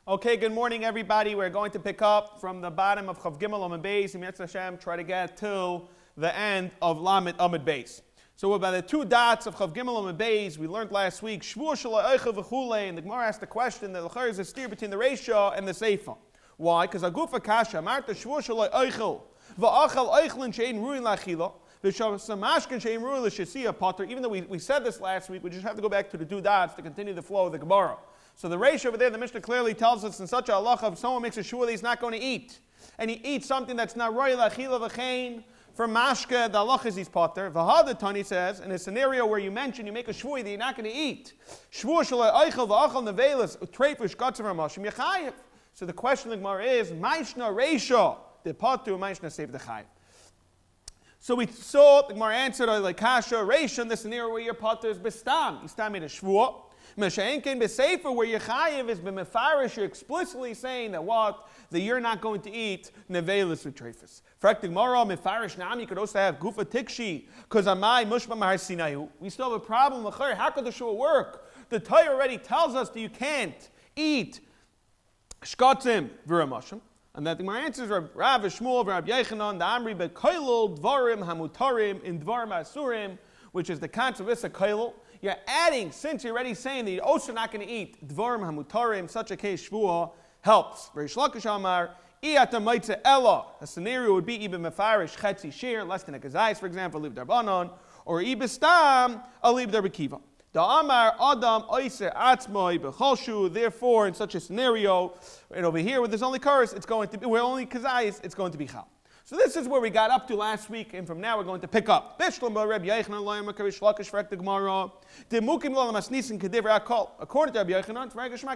Okay, good morning, everybody. We're going to pick up from the bottom of Chav Gimel Amud Bais, and Yetz Hashem try to get till the end of Lamed Amud Bais. So we're by the two dots of Chav Gimel Amud Bais. We learned last week Shevuos shalai eichel v'chulei, and the Gemara asked the question that the is a steer between the ratio and the seifa. Why? Because Agufa Kasha Marta Shevuos shalai eichel v'achal eichlin shein ruin lachila. Even though we said this last week, we just have to go back to the two dots to continue the flow of the Gemara. So the ratio over there, the Mishnah clearly tells us in such a halacha, if someone makes a shua that he's not going to eat, and he eats something that's not roy lachila v'chein, for mashke, the halacha is he's potter. V'hada Tani says, in a scenario where you mention, you make a shua that you're not going to eat. Shua shalai eichel v'achal nevelis, utreifish gatzav ramashim yechayev. So the question of the Gemara is, maishna ratio, the potter, maishna save the chayev. So we saw, the Gemara answered, like kasha, ratio, in the scenario where your potter is bestam. You stam made a shua. Mesha'enken b'sefer, where your chayiv is b'mefarish, you're explicitly saying that what? That you're not going to eat nevelis with treifus. Frak the Gemara, mefarish nam, you could also have gufa tikshi, because amai mushba mahar sinayu. We still have a problem. How could the shua work? The Torah already tells us that you can't eat shkatzim v'ramashim. And that the Gemara answers Rav Shmuel, Rav Yechanan, the Amri bekoilol dvarim hamutarim in dvarim asurim, which is the concept of a koilol. You're adding, since you're already saying that you're also not going to eat dvarim hamutarim, such a case shvuah helps. Reish Lakish Amar, iyata maitze ella. A scenario would be ibn mefarish chetzi shir, less than a kazais, for example, liv darbanon, or ibistam, a liv darbakiva. The Amar Adam Oiser Atzmoi Becholshu. Therefore, in such a scenario, and over here where there's only cars, it's going to be, where only kazayis, it's going to be chal. So this is where we got up to last week, and from now we're going to pick up. According to Rabbi Yechanan,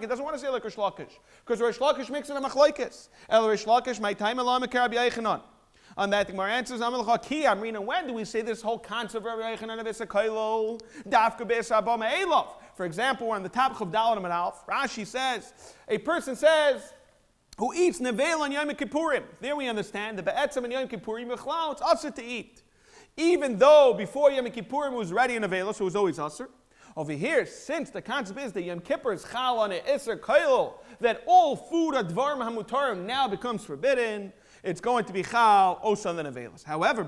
it doesn't want to say like Rish Lakish, because Rish Lakish makes it a machlokes. El Rish Lakish, my time along with Rabbi Yechanan. On that, the Gemara answers, when do we say this whole concept of Rabbi Yechanan of Isakailo? Dafka Beis Abba Me'elov. For example, we're on the top of Dalet Amud Aleph. Rashi says, a person says, who eats nevel on Yom Kippurim. There we understand, the Be'etzim and Yom Kippurim, it's usher to eat. Even though before Yom Kippurim was ready in nevel, so it was always usher. Over here, since the concept is that Yom Kippur is chal on a Isser Kailo, that all food at Dvarim HaMutarim now becomes forbidden, it's going to be chal osa than avelis. However,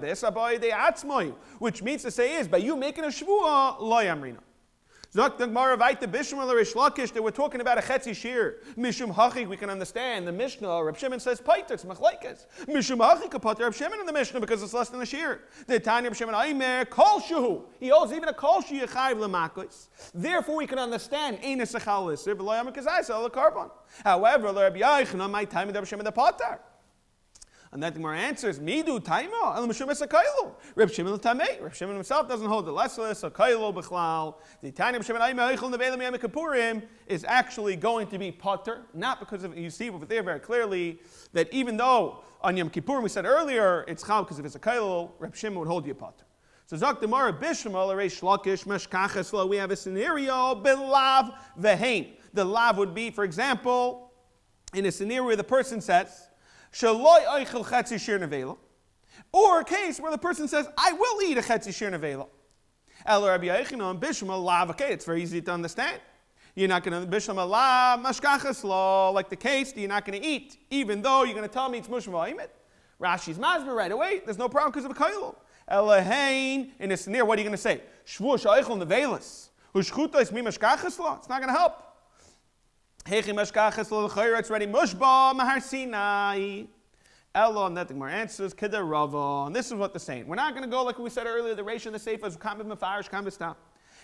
which means to say is, by you making a shvuah, lo yamrina. Zok the Gemara vayte bishmal Rish Lakish, that we're talking about a chetzi shir. Mishum hachik, we can understand. The Mishnah, Reb Shimon says paiter, it's machlekes. Mishum hachik kapater Reb Shimon in the Mishnah because it's less than a shir. The Tanya Reb Shimon aimer kol shuhu. He holds even a kol shu yechayiv lemakos. Therefore, we can understand eines echal liser v'lo yamar kazai sel carbon. However, Reb Yechanan my time Reb Shimon the pater. And that the Gemara answers, Midu taima, el mishum esakaylo. Reb Shimon tamei. Reb Shimon himself doesn't hold the lessless sakaylo b'chlal. The tanya Reb Shimon ayma eichel nevelim yom kippurim is actually going to be potter, not because of, you see over there very clearly that even though on Yom Kippurim we said earlier it's chal because if it's a kailo, Reb Shimon would hold you potter. So Zok the Gemara bishmal Reish Lakish meshkachas. We have a scenario belav vehein. The lav would be, for example, in a scenario where the person says, Shaloi eichel chetzi shir nevela, or a case where the person says, I will eat a chetzi shir nevela. El Rabbi Yechanan bishma lav. Okay, it's very easy to understand. You're not going to bishma lav mashkachas law, like the case that you're not going to eat, even though you're going to tell me it's mushma v'ayimit. Rashi's masber right away. There's no problem because of a kailo. Elahain in a scenario, what are you going to say? Shvuah eichel nevelas ushchuta is mi mashkachas law. It's not going to help. It's ready. Mushba mahar Sinai. Ella, and that the Gemara answers Kida Rava. And this is what they're saying. We're not going to go like we said earlier. The ratio of the sefer is kamid mefarish kamid stam.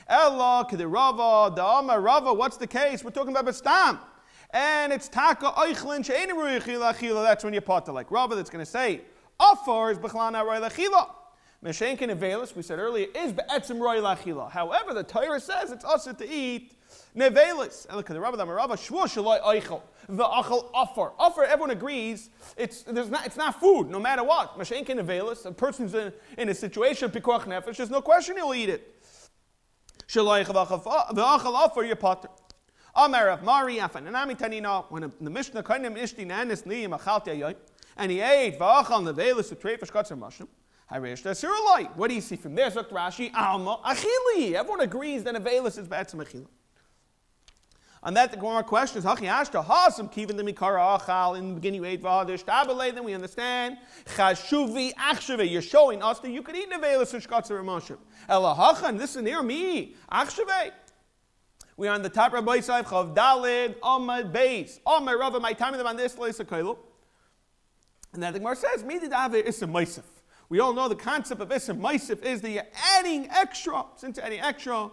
Ella Kida Rava. The Amar Rava. What's the case? We're talking about bestam, and it's taka oichlin she'ein ru'yachila achila. That's when you potter like Rava. That's going to say afar is b'chlana roy lachila. Meshenkin avelis, we said earlier, is be'etzim roy lachila. However, the Torah says it's also to eat nevelis. And look at the Rabbi Rava shvuah shaloi eichel v'achal afar. Afar, everyone agrees, it's not food, no matter what. Meshenkin nevelis, a person's in a situation pikuach nefesh, there's no question he'll eat it. Shaloi v'achal afar, you're potter. Amar of Mari afan anami tanina, when the Mishnah kainim ishti nanis niyim achalti ayoy, and he ate v'achal nevelis utreifish katzar mashim. What do you see from there? Zok Rashi, Alma, Achili. Everyone agrees that Avelis is Ba'etzim Achila. On that, the Gemara questions, Hachi Ashta, Hasam, Kivin the Mikara Achal, in the beginning you ate Vadish, Tabale, then we understand, Chashuvi Achshave, you're showing us that you could eat Nevelis and Shkatzer Moshe. Elahachan, this is near me, Achshave. We are on the top of Bais, Chav Dalid, Amad Bais, Amad Rava, my time of the Mandis, Leisa Kailu. And then the Gemara says, Midi Dave Issa Maisif. We all know the concept of Issa Maisif is that you're adding extra. Since adding extra,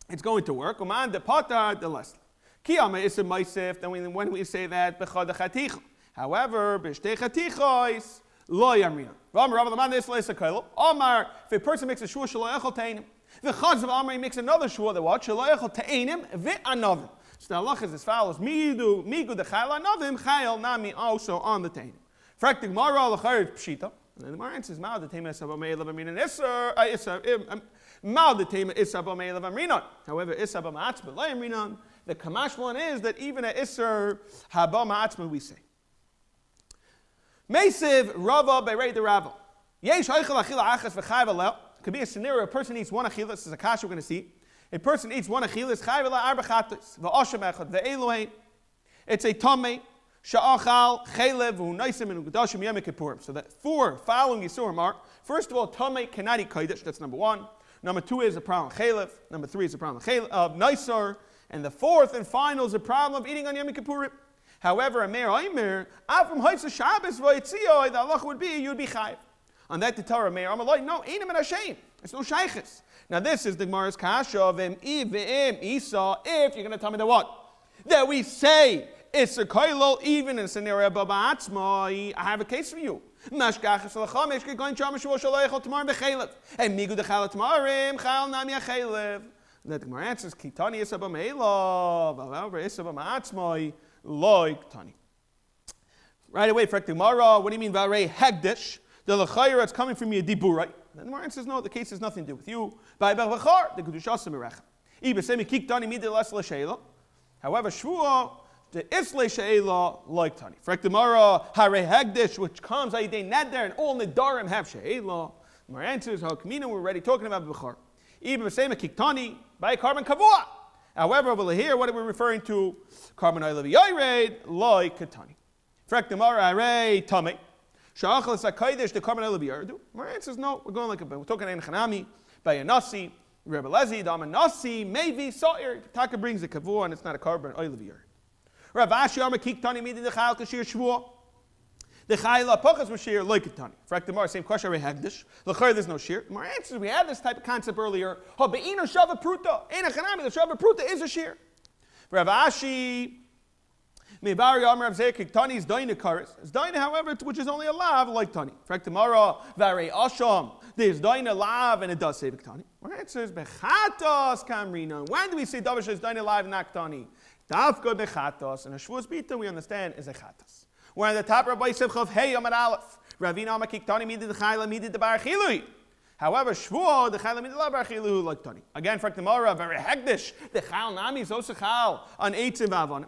it's going to work. Uman de Patar de Leslie. Kiyama Issa Maisif, then when we say that, Bechad Chatich. However, Bishtei Chatichois, Lo Yamrina. Ram Rav Mandis, Leisa Kailu. Omar, if a person makes a shua, Shalai Echel Tainim. The Chaz of Amri makes another shua that what? Shalai Echel Tainim, Vit Anavim. So the halach is as follows. Migu de Chayla Anavim, Chayel Nami also on the Tainim. Fraktik Mara Lachayr Pshita. And then the Gemara answers, Mal the Tema Isabah Me'elav Amrinan Isser, Mal the Tema Isabah Me'elav Amrinan. However, Isabah Ma'atzma Lai Amrinan, the Kamash one is that even at Isser Haba Ma'atzma we say. Meisiv Rava Beirei de Rava. Yesh Haichel Achila Achas V'chayv Alel. Could be a scenario, a person eats one Achila, this is a kasha we're going to see. A person eats one Achila, Chayv Alel Arba Chatos, V'oshem Echad, V'elohein. It's a Tomei. Sha'achal, Chelev, Unaisim, and Ugdashim Yom Kippurim. So that 4 following Yisurim are, first of all, Tamei cannot eat Kodesh, that's number 1. Number 2 is a problem of Chelev. Number 3 is a problem of Naisar. And the 4th and final is a problem of eating on Yom Kippurim. However, Amir Aimer, Avram Haitza Shabbos V'Yitziyah, the Allah would be, you'd be Chayiv. On that the Torah, Amir Amalai, no, Einam and Hashem. It's no Shaykhis. Now this is the Gemara's Kasha of Isa, if you're going to tell me that what? That we say, it's a koilo, even in a scenario of Baba Atzma, I have a case for you. Mashkachas l'chamesh, going to Shamashu Shalaychol tomorrow bechelev. And migu dechal tomorrow, chal nami achelev. That the Gemara answers, Kitani isabah me'elav, however, isabah ma'atzma, loik tani. Right away, for the Gemara, what do you mean, Varei hegdish? The l'chayra, it's coming from your diburai. Then the Gemara answers, no, the case has nothing to do with you. By Bechachar, the Kedushas Merechem. Ibe semi kiktani midil es l'sheila. However, Shvuah, the Islay She'ela like Tani. Frektamara, Hare Hegdish, which comes Aydei Neder, and all Nedarim have She'ela. My answer is, Hakamina, we're already talking about Bechar. Even Besema Kiktani, by carbon Kavua. However, over here, what are we referring to? Carbon Oilav Yoyred, like Katani. Frektamara, Hare Tame. Sha'achal Sakaidish, the carbon Oilav Yordu. My answer is, no, we're going like a, we're talking in Chanami, by a Nasi, Rebbe Lezi, Dama Nasi, maybe Sa'ir. Taka brings the Kavua, and it's not a carbon Oilav Yordu. Rav Ashi Amar Kiktani midi the Chayil Kashir Shvuah. The Chayil Apachas was Shir like Kitani. Frak Demar, same question. Re Hagdish. L'chayr there's no Shir. My answer is we had this type of concept earlier. Ha be'ina Shava Pruta. Eina Chanami. The Shava Pruta is a Shir. Rav Ashi Mibari Amar Rav Zeir Kiktani is Daina Karis. It's Daina, however, which is only a lav like Tani. Frak Demar Varei Asham. There's Daina lav and it does say Kiktani. My answer is Bechatos Kamrina. When do we say Davish is Daina lav and Aktani? Dafka bechatos, and a Shevuos bita we understand is a chatos. We're on the top of Bais of Hey Amar Aleph. Ravina Amar Kiktani midid the Chayla midid the Bar Chilui. However, Shvuah the Chayla midid the Bar Chilui like Tani. Again, for Gemara, very hegdish. The Chayl Nami is also Chayl on Eitzim Vavon.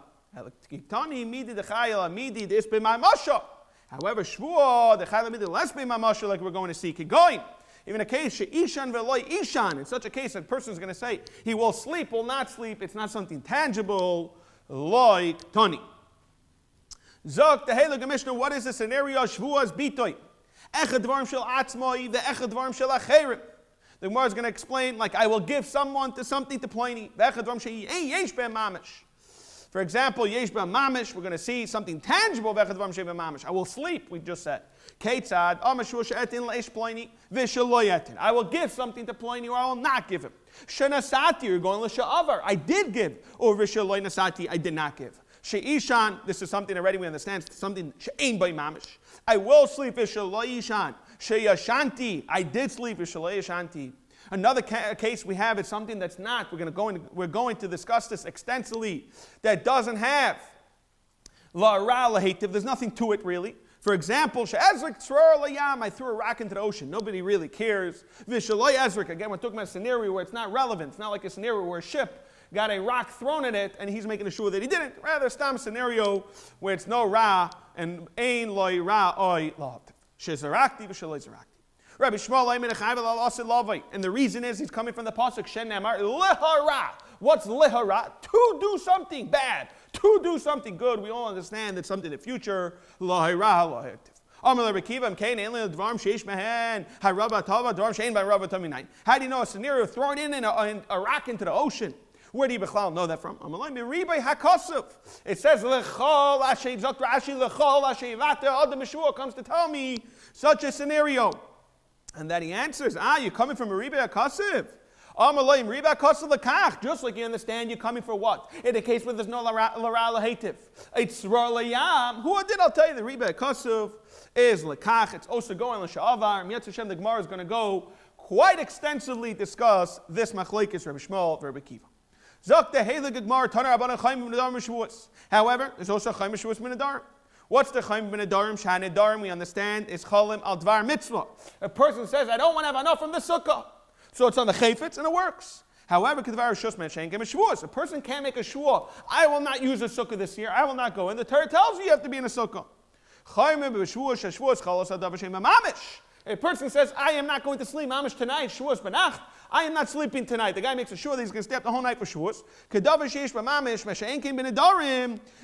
Kiktani midid the Chayla midid is be my Masha. However, Shvuah the Chayla midid less be my Masha, like we're going to see. Keep going. Even a case, Ishan veloy Ishan. In such a case, a person is going to say, he will sleep, will not sleep. It's not something tangible, like Tani. Zok, the Heilige Mishnah, what is the scenario? Shvuas bitoy. Echad dvarim shel atzmoi, the echad dvarim shel acherim. The Gemara is going to explain, like, I will give someone to something to Pliny. Echad dvarim shel yesh ben mamish. For example, yesh ben mamish, we're going to see something tangible. Echad dvarim shel ben mamish. I will sleep, we just said. Ketzad, I will give something to Pliny or I will not give him. Shenasati, you're going l'sha'avar. I did give. Or v'shaloi nasati, I did not give. She'ishan, this is something already we understand, something she'ein by mamish. I will sleep v'shaloi ishan. She'yashanti, I did sleep v'shaloi yashanti. Another case we have is something that's not. We're going to discuss this extensively. That doesn't have la'ara lahativ. There's nothing to it really. For example, I threw a rock into the ocean. Nobody really cares. Again, we're talking about a scenario where it's not relevant. It's not like a scenario where a ship got a rock thrown at it and he's making sure that he didn't. Rather, a scenario where it's no ra and ain loy ra oy lahav. Shezarakti v'shaloi zarakti. Rabbi Shmuel, and the reason is he's coming from the pasuk Shen Nemar lehara. What's lehara? To do something bad. To do something good. We all understand that something in the future. Lahira, lahirtiv. How do you know a scenario throwing in a rock into the ocean? Where do you know that from? It says, comes to tell me such a scenario. And that he answers, you're coming from a Ribei HaKosiv. Just like you understand, you're coming for what? In the case where there's no Lara Lahativ. It's Layam. Who did I tell you the Ribei HaKosiv is Lekach. It's also going L'Sha'avar. Mitzvah Hashem, the Gemara is going to go quite extensively discuss this Machlekes Rabbi Shmuel, Rabbi Kiva. However, there's also Chaim Shevuos min Adarim. What's the Chaim min Adarim? Shan Adarim, we understand, is Cholim al Dvar Mitzvah. A person says, I don't want to have enough from the Sukkah. So it's on the Chayfetz and it works. However, a person can't make a shua. I will not use a Sukkah this year. I will not go in. The Torah tells you have to be in a Sukkah. A person says, I am not going to sleep mamish tonight, Shavuos b'nacht. I am not sleeping tonight. The guy makes a shua that he's going to stay up the whole night for Shavuos.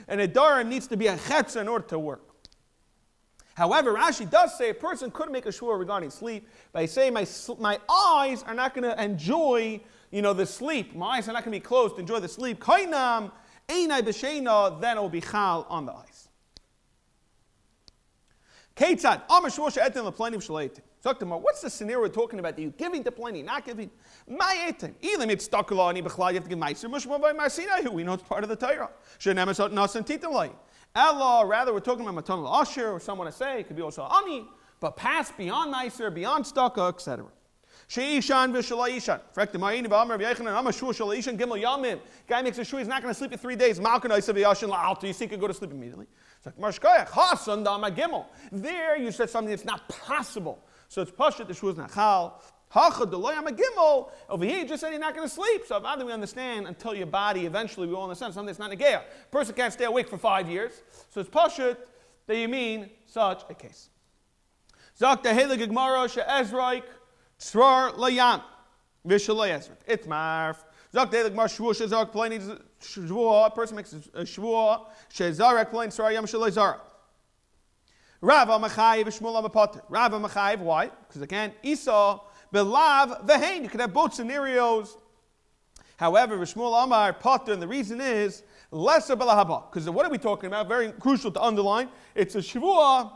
And a darim needs to be a chetza in order to work. However, Rashi does say a person could make a shua regarding sleep by saying my eyes are not going to enjoy, the sleep. My eyes are not going to be closed to enjoy the sleep. Kainam einai b'sheina, then it will be chal on the eyes. Ketzad, what's the scenario we're talking about? Are you giving to plenty, not giving? You have to give ma'aser. We know it's part of the Torah. Ella, rather we're talking about matan l'asher, or someone to say, it could be also ani, but pass beyond ma'aser, beyond staka, etc. Sheishan v'shalayishan. Guy makes a shua, he's not going to sleep for 3 days. You see, he could go to sleep immediately. It's like, there you said something that's not possible. So it's pashut, the shua is not chal. Over here you just said you're not going to sleep. So how do we understand until your body, eventually we all understand something that's not negaya. A person can't stay awake for 5 years. So it's pashut that you mean such a case. Zok tehele gegmara she'ezraik tzrar layam v'shalei ezrak. It's marf. Zok tehele gegmara shvuah she'zarek pleni shvuah. A person makes a shvuah she'zarek pleni tzrar yam shalei zarak. Rav Amachayev Shmuel Amapater. Rav Amachayev, why? Because again, Esau belav vehain. You could have both scenarios. However, Shmuel Amar Pater, and the reason is lesser belahaba. Because what are we talking about? Very crucial to underline. It's a shvuah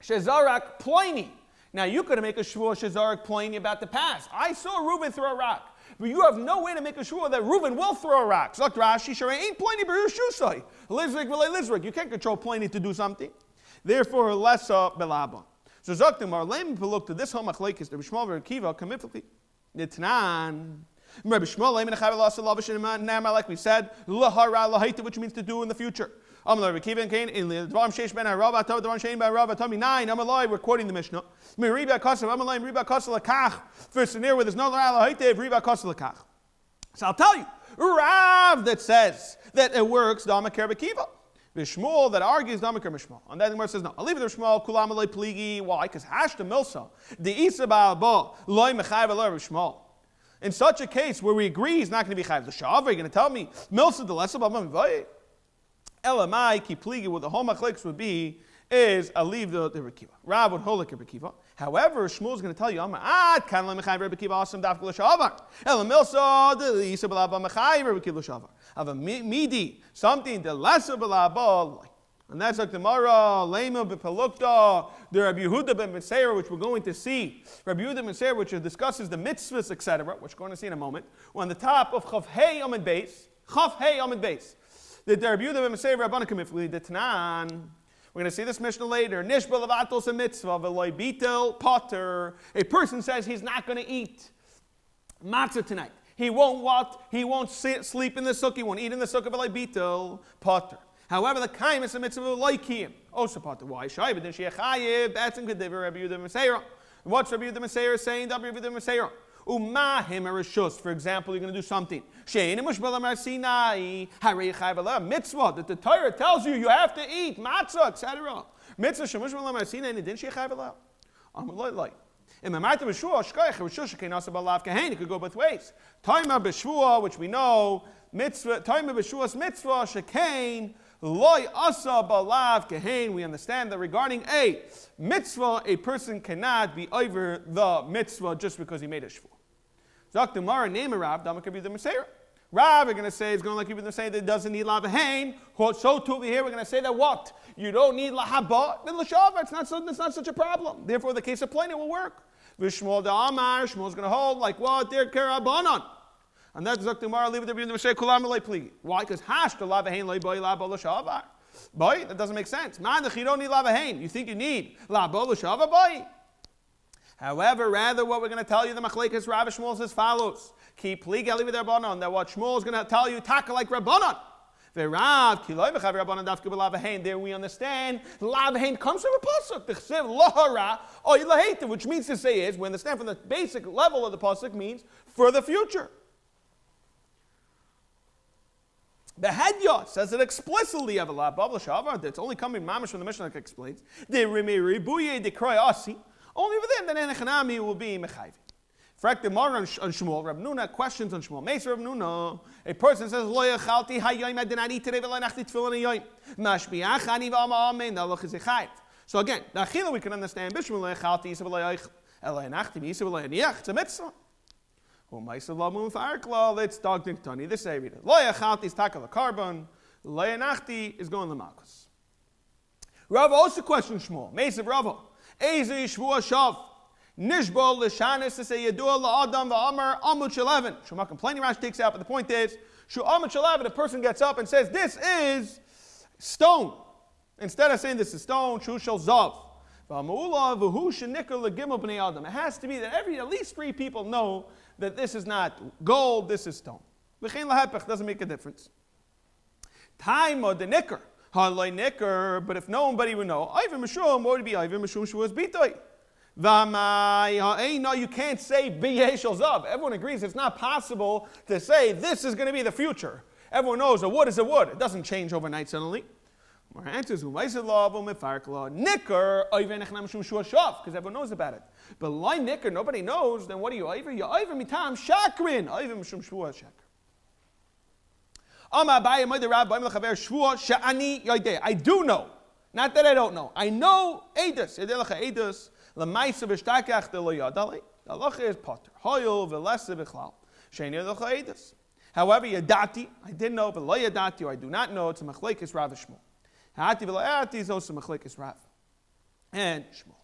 shezarak pliny. Now you could make a shvuah shezarak pliny about the past. I saw Reuben throw a rock. But you have no way to make a shvuah that Reuben will throw a rock. Zok Rashi, Sharei ain't pliny b'Yerushusai. Lizrik v'lei Lizrik. You can't control pliny to do something. Therefore, lessa belaba. So Zaktim our lame look to this whole machlekes. Rabbi Shmuel Rabbi Kiva kamifli. Nitnan. Rabbi Shmuel lame and like we said, lahara lahaita, which means to do in the future. Rabbi Kiva and Cain in the Dvarim Sheish ben Harava Tav Dvarim Shein ben Harava Tami 9. Amalai, we're quoting the Mishnah. Riba kasav Amalai Riba kasav lakach. First scenario where there's no lahara lahaita, Riba kasav lakach. So I'll tell you, Rav that says that it works. Dama Rabbi Kiva. Shmuel that argues Damakar Mishmuel. And then the Gemara says, no, I'll leave it to Shmuel, Kulam alei pligi. Why? Because Hashta Milsa, the Isa Ba'aba, Loi Mechayv alei Shmuel. In such a case where we agree he's not going to be Chayv the Shav, are you going to tell me Milsa the Lesa Ba'ba Mivayit? Elamai ki pligi, what the whole machlekes would be is I'll leave the Rekiva. Rav would hold like a Rekiva. However, Shmuel is going to tell you, kan le Mechayv Rekiva awesome dafka l'shavar. Elam Milsa the Isa Ba'ba Mechayv Rekiva l'shavar. Of a midi, something the lesser belabal, and that's like the Mara, Lema b'Palukta, the Rabbi Yehuda ben Meseir, which we're going to see. Rabbi Yehuda ben Meseir, which discusses the mitzvahs, etc., which we're going to see in a moment. We're on the top of Chav Hey Amid Bais, Chav Hey Amid Bais. The Rabbi Yehuda ben Meseir, Rabbana Kamifli, the Tanan. We're going to see this Mishnah later. Nishba levatos a mitzvah v'loy bitel potter. A person says he's not going to eat matzah tonight. He won't what? He won't sleep in the sukkah. He won't eat in the sukkah. But like bitel potter. However, the Chaim is a mitzvah like him. Also potter. Why? Shai but then she chayiv. That's in Kediver Rabbi Yehuda Meseira. What's Rabbi Yehuda Meseira saying? Rabbi Yehuda Meseira. Umahim arishus. For example, you're going to do something. Shein mushbalam arsinai harei chayiv mitzvah that the Torah tells you have to eat matzah, etc. Mitzvah shemushbalam arsinai and then she chayiv like. In Mamarta B'Shua, Shkoich, Rishusha Keinasa Balav Kahain, it could go both ways. Taima B'Shua, which we know, mitzvah, Taima B'Shua's mitzvah, Shekain, Loi Asa Balav Kahain. We understand that regarding a mitzvah, a person cannot be over the mitzvah just because he made a shvuah. Zok the Mara, name a Rav, Dama could be the Meseira. Rav, we're going to say, is going to like you to say that it doesn't need lavahain. So too over here, we're going to say that what? You don't need lahaba. Then l'shavar, it's not such a problem. Therefore, the case of plain, it will work. V'shmuel da'amar, Shmuel's going to hold like what? They're karabanan. And that's Zok the Mara, leave it there, the Meseira, kulam alei pligi. Why? Because hash the lavahain loy boy labo l'shavar. Boy, that doesn't make sense. Manach, you don't need lavahain. You think you need labo l'shavar, boy. However, rather, what we're going to tell you, the Machlekes Rav Shmuel is as follows. Keep pliga live their Rabbanon. That what Shmuel is going to tell you, taka like Rabbanon. V'Rav kiloi v'chav Rabbanon dafke b'lavahain. There we understand lavahain comes from a pasuk. The chsev lahara oy laheta, which means to say is we understand from the basic level of the pasuk means for the future. The Hedya says it explicitly of a la babla shavar. It's only coming mamish from the Mishnah that explains. The rimibuye de kroy asi. Only within the Nenechanami will be Mechayv. Frak the Mar on Shmuel, Rab Nuna questions on Shmuel. Meis Rab Nuna, a person says, Lo yachalti hayoyim, I did not eat today, v'lo nachti tefillin hayoyim. Mashbiach ani v'ama amen, the halach is a chayv. So again, the achila we can understand, Bishmul lo yachalti, yisa v'lo yoich, elo yanachti, yisa v'lo yaniach, it's a mitzvah. Well, Meis Rab Mun Farkla, let's dog think Tani, this I read it. Lo yachalti is taka the carbon, lo yanachti is going to Malkus. Rav also questions Shmuel, Meis Rav. Eze Shvuah Shav Nishbol Lishanis to say Yadua LaAdam VaAmar Amud 11. Shema complaining Rash takes out, but the point is Shu Amud 11. A person gets up and says this is stone. Instead of saying this is stone, Shu Shel Zav. V'Amula V'Hu Shenikar LeGimel Bnei Adam. It has to be that at least 3 people know that this is not gold, this is stone. V'chein lahepech doesn't make a difference. Time or the nikar. But if nobody would know, Ivan Mishum, what would be Ivan Mishum Shavuos Bitoy? No, you can't say B'Yeshel Zav. Everyone agrees it's not possible to say this is going to be the future. Everyone knows a wood is a wood. It doesn't change overnight suddenly. Our answer is Nikar, Ivan Echnam Mishum Shavuos Shav, because everyone knows about it. But Lai Nikar, nobody knows, then what are you Ivan? You're Ivan Mitam Shakrin, Ivan Mishum Shavuos Shakrin. I do know. Not that I don't know. I know Eidos. The halacha is potter. However, yadati, I didn't know, but lo yadati, or I do not know, it's a machlekes Rav Shmuel. Ha'ati v'la'ati is also machlekes Rav and Shmuel.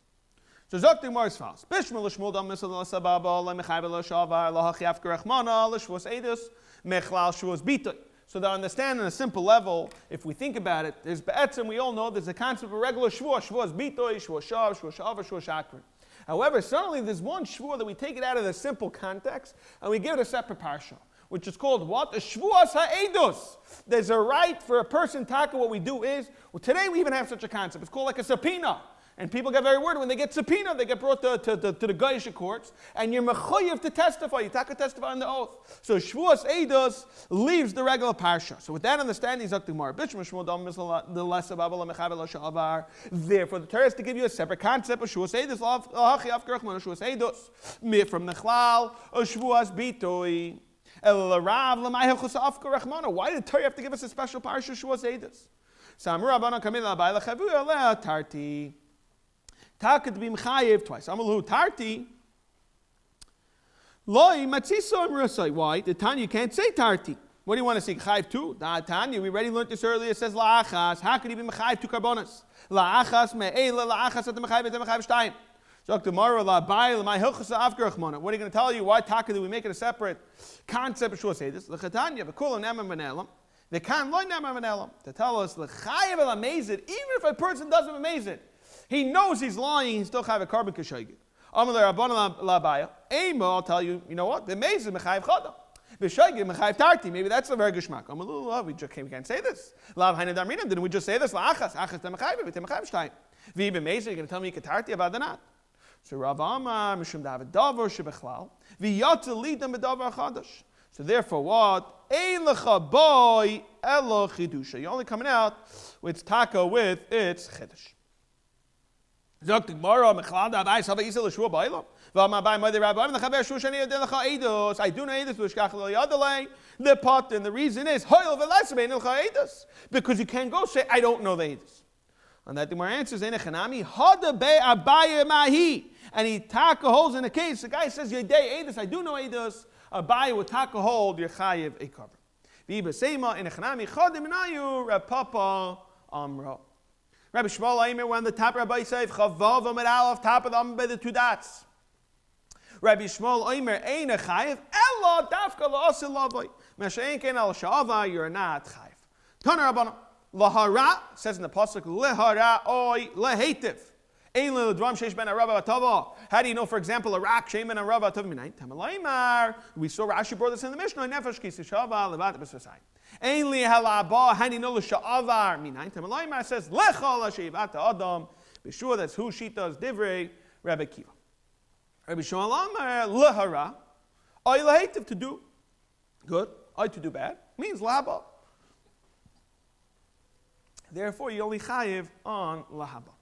So Zok the Gemara is false. Bishmul Shmuel dam misal l'sababa l'mechayv l'shavar l'hachiaf gerachmana l'shvus Eidos mechlal shvus bitoy. So to understand on a simple level, if we think about it, there's be'etzim, we all know there's a concept of a regular shvuah. Shvuah is bitoy, shvuah shav, shvuah shavar, shvuah shakrin. However, suddenly there's one shvuah that we take it out of the simple context and we give it a separate parsha, which is called what? A shvuas ha'edus. There's a right for a person, taka, what we do is, well, today we even have such a concept. It's called like a subpoena. And people get very worried when they get subpoenaed, they get brought to the Gaisha courts, and you're mechayev to testify. You take a testify on the oath. So Shvuas Eidos leaves the regular parsha. So with that understanding, therefore the Torah has to give you a separate concept of Shvuas Eidos from the Chlal of Shvuas Bitoy. Why did the Torah have to give us a special parsha Shvuas Eidos? Taka to be mechayev twice. Amalu tarti. Loi matziso imrusai. Why? The Tanya you can't say tarti. What do you want to say? Chayiv two? Tanya, we already learned this earlier. It says la'achas. How could he be mechayev two karbonas? La'achas me'ela la'achas at the mechayev shtayim. So tomorrow la'bai l'may hilchas afgerachmona. What are you going to tell you? Why taka do we make it a separate concept? Shua say this. L'chatanya v'kula nemam v'nelam. The kan loy nemam v'nelam. To tell us l'chayev l'amazed. Even if a person doesn't amaze it. He knows he's lying, he still have a carbon kashaygit. I'll tell you, you know what? The maze is mechayev chada. B'shaygit mechayev tarti. Maybe that's a very good shmak. We can't say this. Didn't we just say this? La'achas. Achas temechayev. Temechayev shtayim. V'yi b'meiz, you're going to tell me katarti about not. So Rav Amar, Mishum David Davar Shebechlal. V'yat lead them b'davar chadash. So therefore what? Ein lecha boy elo chidusha. You're only coming out with taka with its chiddush. Sagt die Gemara, Mechlada, Bais, Hava Yisrael, Shua Bailam. V'amabai, Mother Rabbi, V'chaber Shushani, Yadelecha Eidos. I do know Eidos, V'shkach Lo Yadele. The pot, and the reason is, Hoyel V'lasabay, Nilcha Eidos. Because you can't go say, I don't know the Eidos. And that the Gemara answers, Enechanami, Hada Be Abaye Mahi. And he taka holes in the case. The guy says, Yedei Eidos, I do know Eidos. Abaye would taka hold, you're Chayiv a cover. V'Iba Seima, Enechanami, Chada Minayu, Rab Papa, Amra. Rabbi Shmuel Aimer went on the top. Rabbi Seif Chavav Amid Aleph, top of them by the two dots. Rabbi Shmuel Aimer Ein Chayiv Ella Dafka LaAsil Lavoi. Mashein Ken Al Shava, you're not Chayiv. Taner Rabbana Lahara says in the pasuk Lehara Oi Lehetiv. Ein Ledram Sheish Ben Arava Batava. How do you know, for example, a rock Shein Ben Arava Batava Minayin Tamalaymar? We saw Rashi brought this in the Mishnah. Nefesh Kis Shava Levat B'Sasai. Ainly halaba hani no l'sha'avar minayin. Tamalaymar says lechol ha'sheivata adam. Be sure that's who she does divrei Rabbi Kiva. Rabbi Shmuel Amar lehara. I lahativ to do good. I to do bad means laba. Therefore, you only chayiv on lahaba.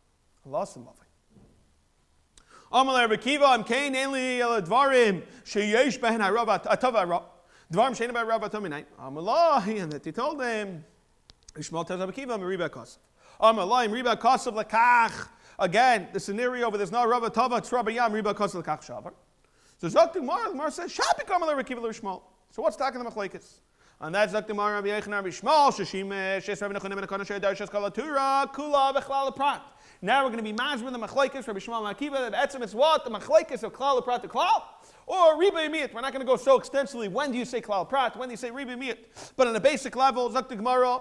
Lost and loving. Amal Rabbi Kiva am kain ainly dvarim sheyesh behen haravat atavara. Dvarim shein about Rabbi Tominai. Amalahi, and that he told them, Ishmael tells Rabbi Kiva, Riba Kosav. Amalahi, Riba Kosav Lakach. Again, the scenario where there's no Rabbi Tova, it's Rabbi Yam, Riba Kosav Lakach Shavar. So Zakti Mar says, Shapik Amal Rabbi Kiva Ishmael. So what's talking the Machlekes? And that's Zakti Mar Rabbi Yechon Rabbi Ishmael, Shashim, Shes Rabbi Nechonim and Akona Shedar, Shes Kalatura, Kula, Bechlal Prat. Now we're going to be mazmin the Machlekes, Rabbi Shmuel Akiva, that Etzem is what? The Machlekes of Klal Prat to Klal. Or Riba Yimiyat. We're not going to go so extensively. When do you say Klal Prat? When do you say Riba Yimiyat? But on a basic level, Zakti Gemara,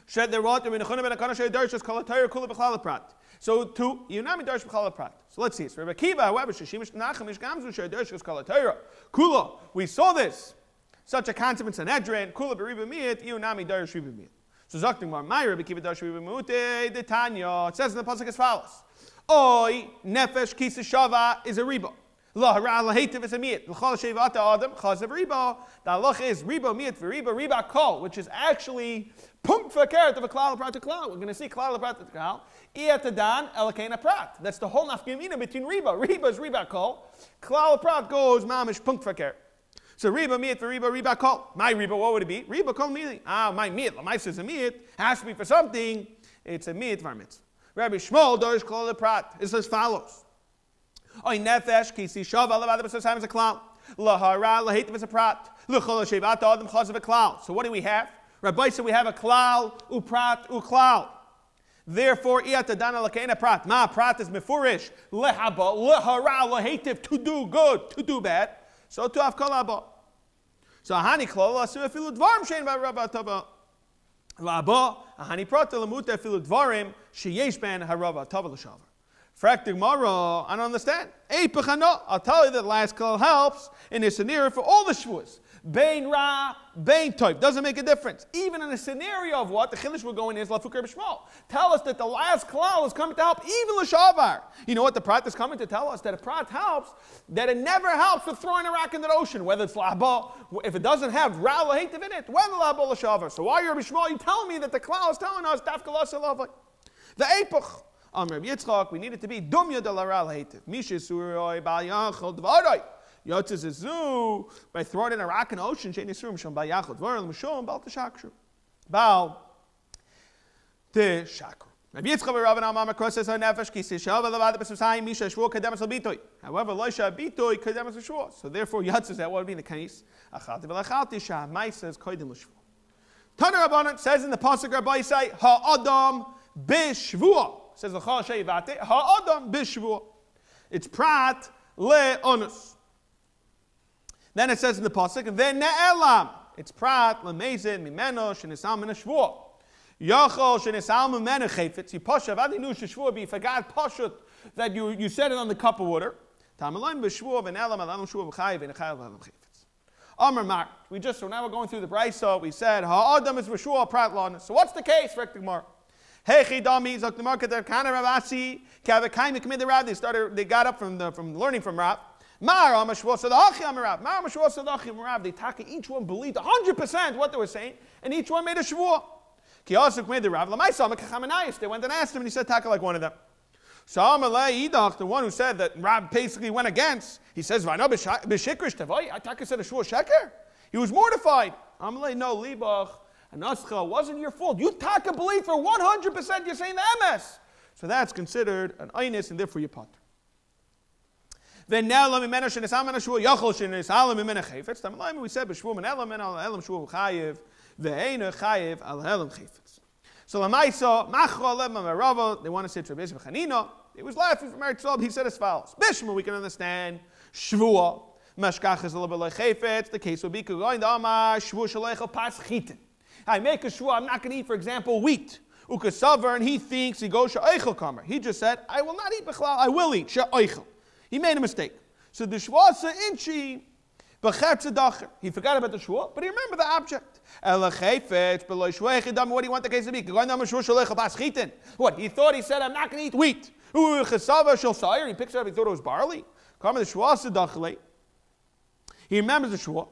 Shed there what? Rabbi Nechonim and Akona Shedar, Shes Kalatura, Kula, Bechlal Prat. So to Yunami Darsh Bechlal Prat. So let's see. So Rabbi Akiva, however, Shishimish Nacham Ish Gamzu Shedar, Shes Kalatura, Kula. We saw this. Such a concept in Sanhedrin, Kula B'Riba Yimiyat, Yunami Darsh Riba Yimiyat. So Zakti Mar, my Rabbi Kiva Darsh Riba Yimiyat, the Tanya. It says in the pasuk as follows: Oy nefesh kisa shava is a riba. Lahara lahetiv is a miyat. L'chol shevata adam chazav riba. The halach is riba miyat v'riba riba kol, which is actually punkt fakert of a klal prat to klal. We're going to see klal prat to klal. Iyatadan elakena prat. That's the whole nafkamina between riba. Riba is riba kol. Klal prat goes mamish punkt fakert. So riba miyat v'riba riba kol. My riba, what would it be? Riba kol miyat. My miyat. My says a miyat has to be for something. It's a miyat varmitz. Rabbi Shmuel Dorish Klal Prat. It's as follows: Oy nefesh kisi shav alav adam b'sasayim is a klal. Lahara lahetiv is a prat. L'chol shevat adam chazav a klal. So what do we have? Rabbi said we have a klal uprat uklal. Therefore iyatadana lakeina prat. Ma prat is mefurish lehaba lahara lahetiv to do good, to do bad. So to have kolaba. So hani klal asu afilu dvarim shein ba'rabba tava. Laba ahani prata lamuta afilu dvarim sheyesh ben harava tava l'shavar. Fraktig mara, I don't understand. I'll tell you that last klal helps in a scenario for all the Shevuos. Bein ra, bein toiv. Doesn't make a difference. Even in a scenario of what the chilish we're going is lafuk Rabbi Shmuel. Tell us that the last klal is coming to help even l'shavar. You know what the prat is coming to tell us? That a prat helps, that it never helps with throwing a rock into the ocean, whether it's laba, if it doesn't have ra lahetiv in it, whether laba l'shavar. So why, Rabbi Shmuel, you tell me that the klal is telling us dafka l'shavar? The epoch. Rabbi Yitzchak, we need it to be dumya de la ra lahetiv. Mishisuroi bal yachol dvaroi. Yotzes is zu by throwing in a rock in the ocean. Shein yisurim shom bal yachol dvaroi l'mishom bal teshakru. Bal teshakru. Rabbi Yitzchak Rav and Amar Kros says nefesh ki sishav levad b'susayim misha shvuah kademas al bitoy. However, loisha bitoy kademas al shvuah. So therefore, Yotzes that would be the case. Achalti v'lachalti shah says koydem l'shvuah. Taner Rabbanan says in the pasuk Rabbi say ha'adam b'shvuah. Says l'chol sheivate ha'adam b'shvuah. It's prat le'onus. Then it says in the pasuk ve'ne'elam. It's prat le'mezid mimeno shenisal min ha'shvuah. Yachol shenisal mimeno chayfetz. You pashav adinu sheshvuah be. You forgot pashut that you said it on the cup of water. Tamalayim b'shvuah ve'ne'elam alam shvuah b'chayiv ve'nechayiv alam chayfetz. Amar Mar. So now we're going through the Brisa. We said ha'adam is b'shvuah prat le'onus. So what's the case, Rektig Mar? Hey, Chidami, Zok the market there. Kana Ravasi, Kavakaim, commit the Rav. They got up from learning from Rav. Mar Amashwos of the Hachim Rav. Mar Amashwos of the Hachim Rav. They taka each one believed 100% what they were saying, and each one made a Shevuah. Kiosuk made the Rav. Lamaisam Kachamanayis. They went and asked him, and he said taka like one of them. So Amalei Idach, the one who said that Rab basically went against, he says, "V'ano b'shikrish tavai." Ataka said a shvuah sheker. He was mortified. Amalei, no, libach, anascha, wasn't your fault. You taka believe for 100%. You're saying the MS. So that's considered an einus, and therefore you potter. Then now let me mention this. I'm shvuah yachol shenis alam imena chayfetz. Tamalei, we said b'shvuah menelam and al elam shvuah chayiv ve'ena chayiv al elam chayfetz. So Lamaisa, Machra, Lema, Merava, they want to say Trebez Bechanina. It was laughing from Eretz Yisrael. He said as follows. Bishma, we can understand. Shvuah, Mashkach is a little bit like Chayfetz. The case would be Kugoin Dama, Shvuah Shalecha Pas Chitin. I make a Shvuah, I'm not going to eat, for example, wheat. Ukasavar, and he thinks he goes Sha'eichel Kamer. He just said, I will not eat Bechlal, I will eat Sha'eichel. He made a mistake. So the Shvuah Inchi, he forgot about the shvuah, but he remembered the object. What do you want the case to be? What? He thought he said, I'm not going to eat wheat. He picks it up, he thought it was barley. He remembers the shvuah.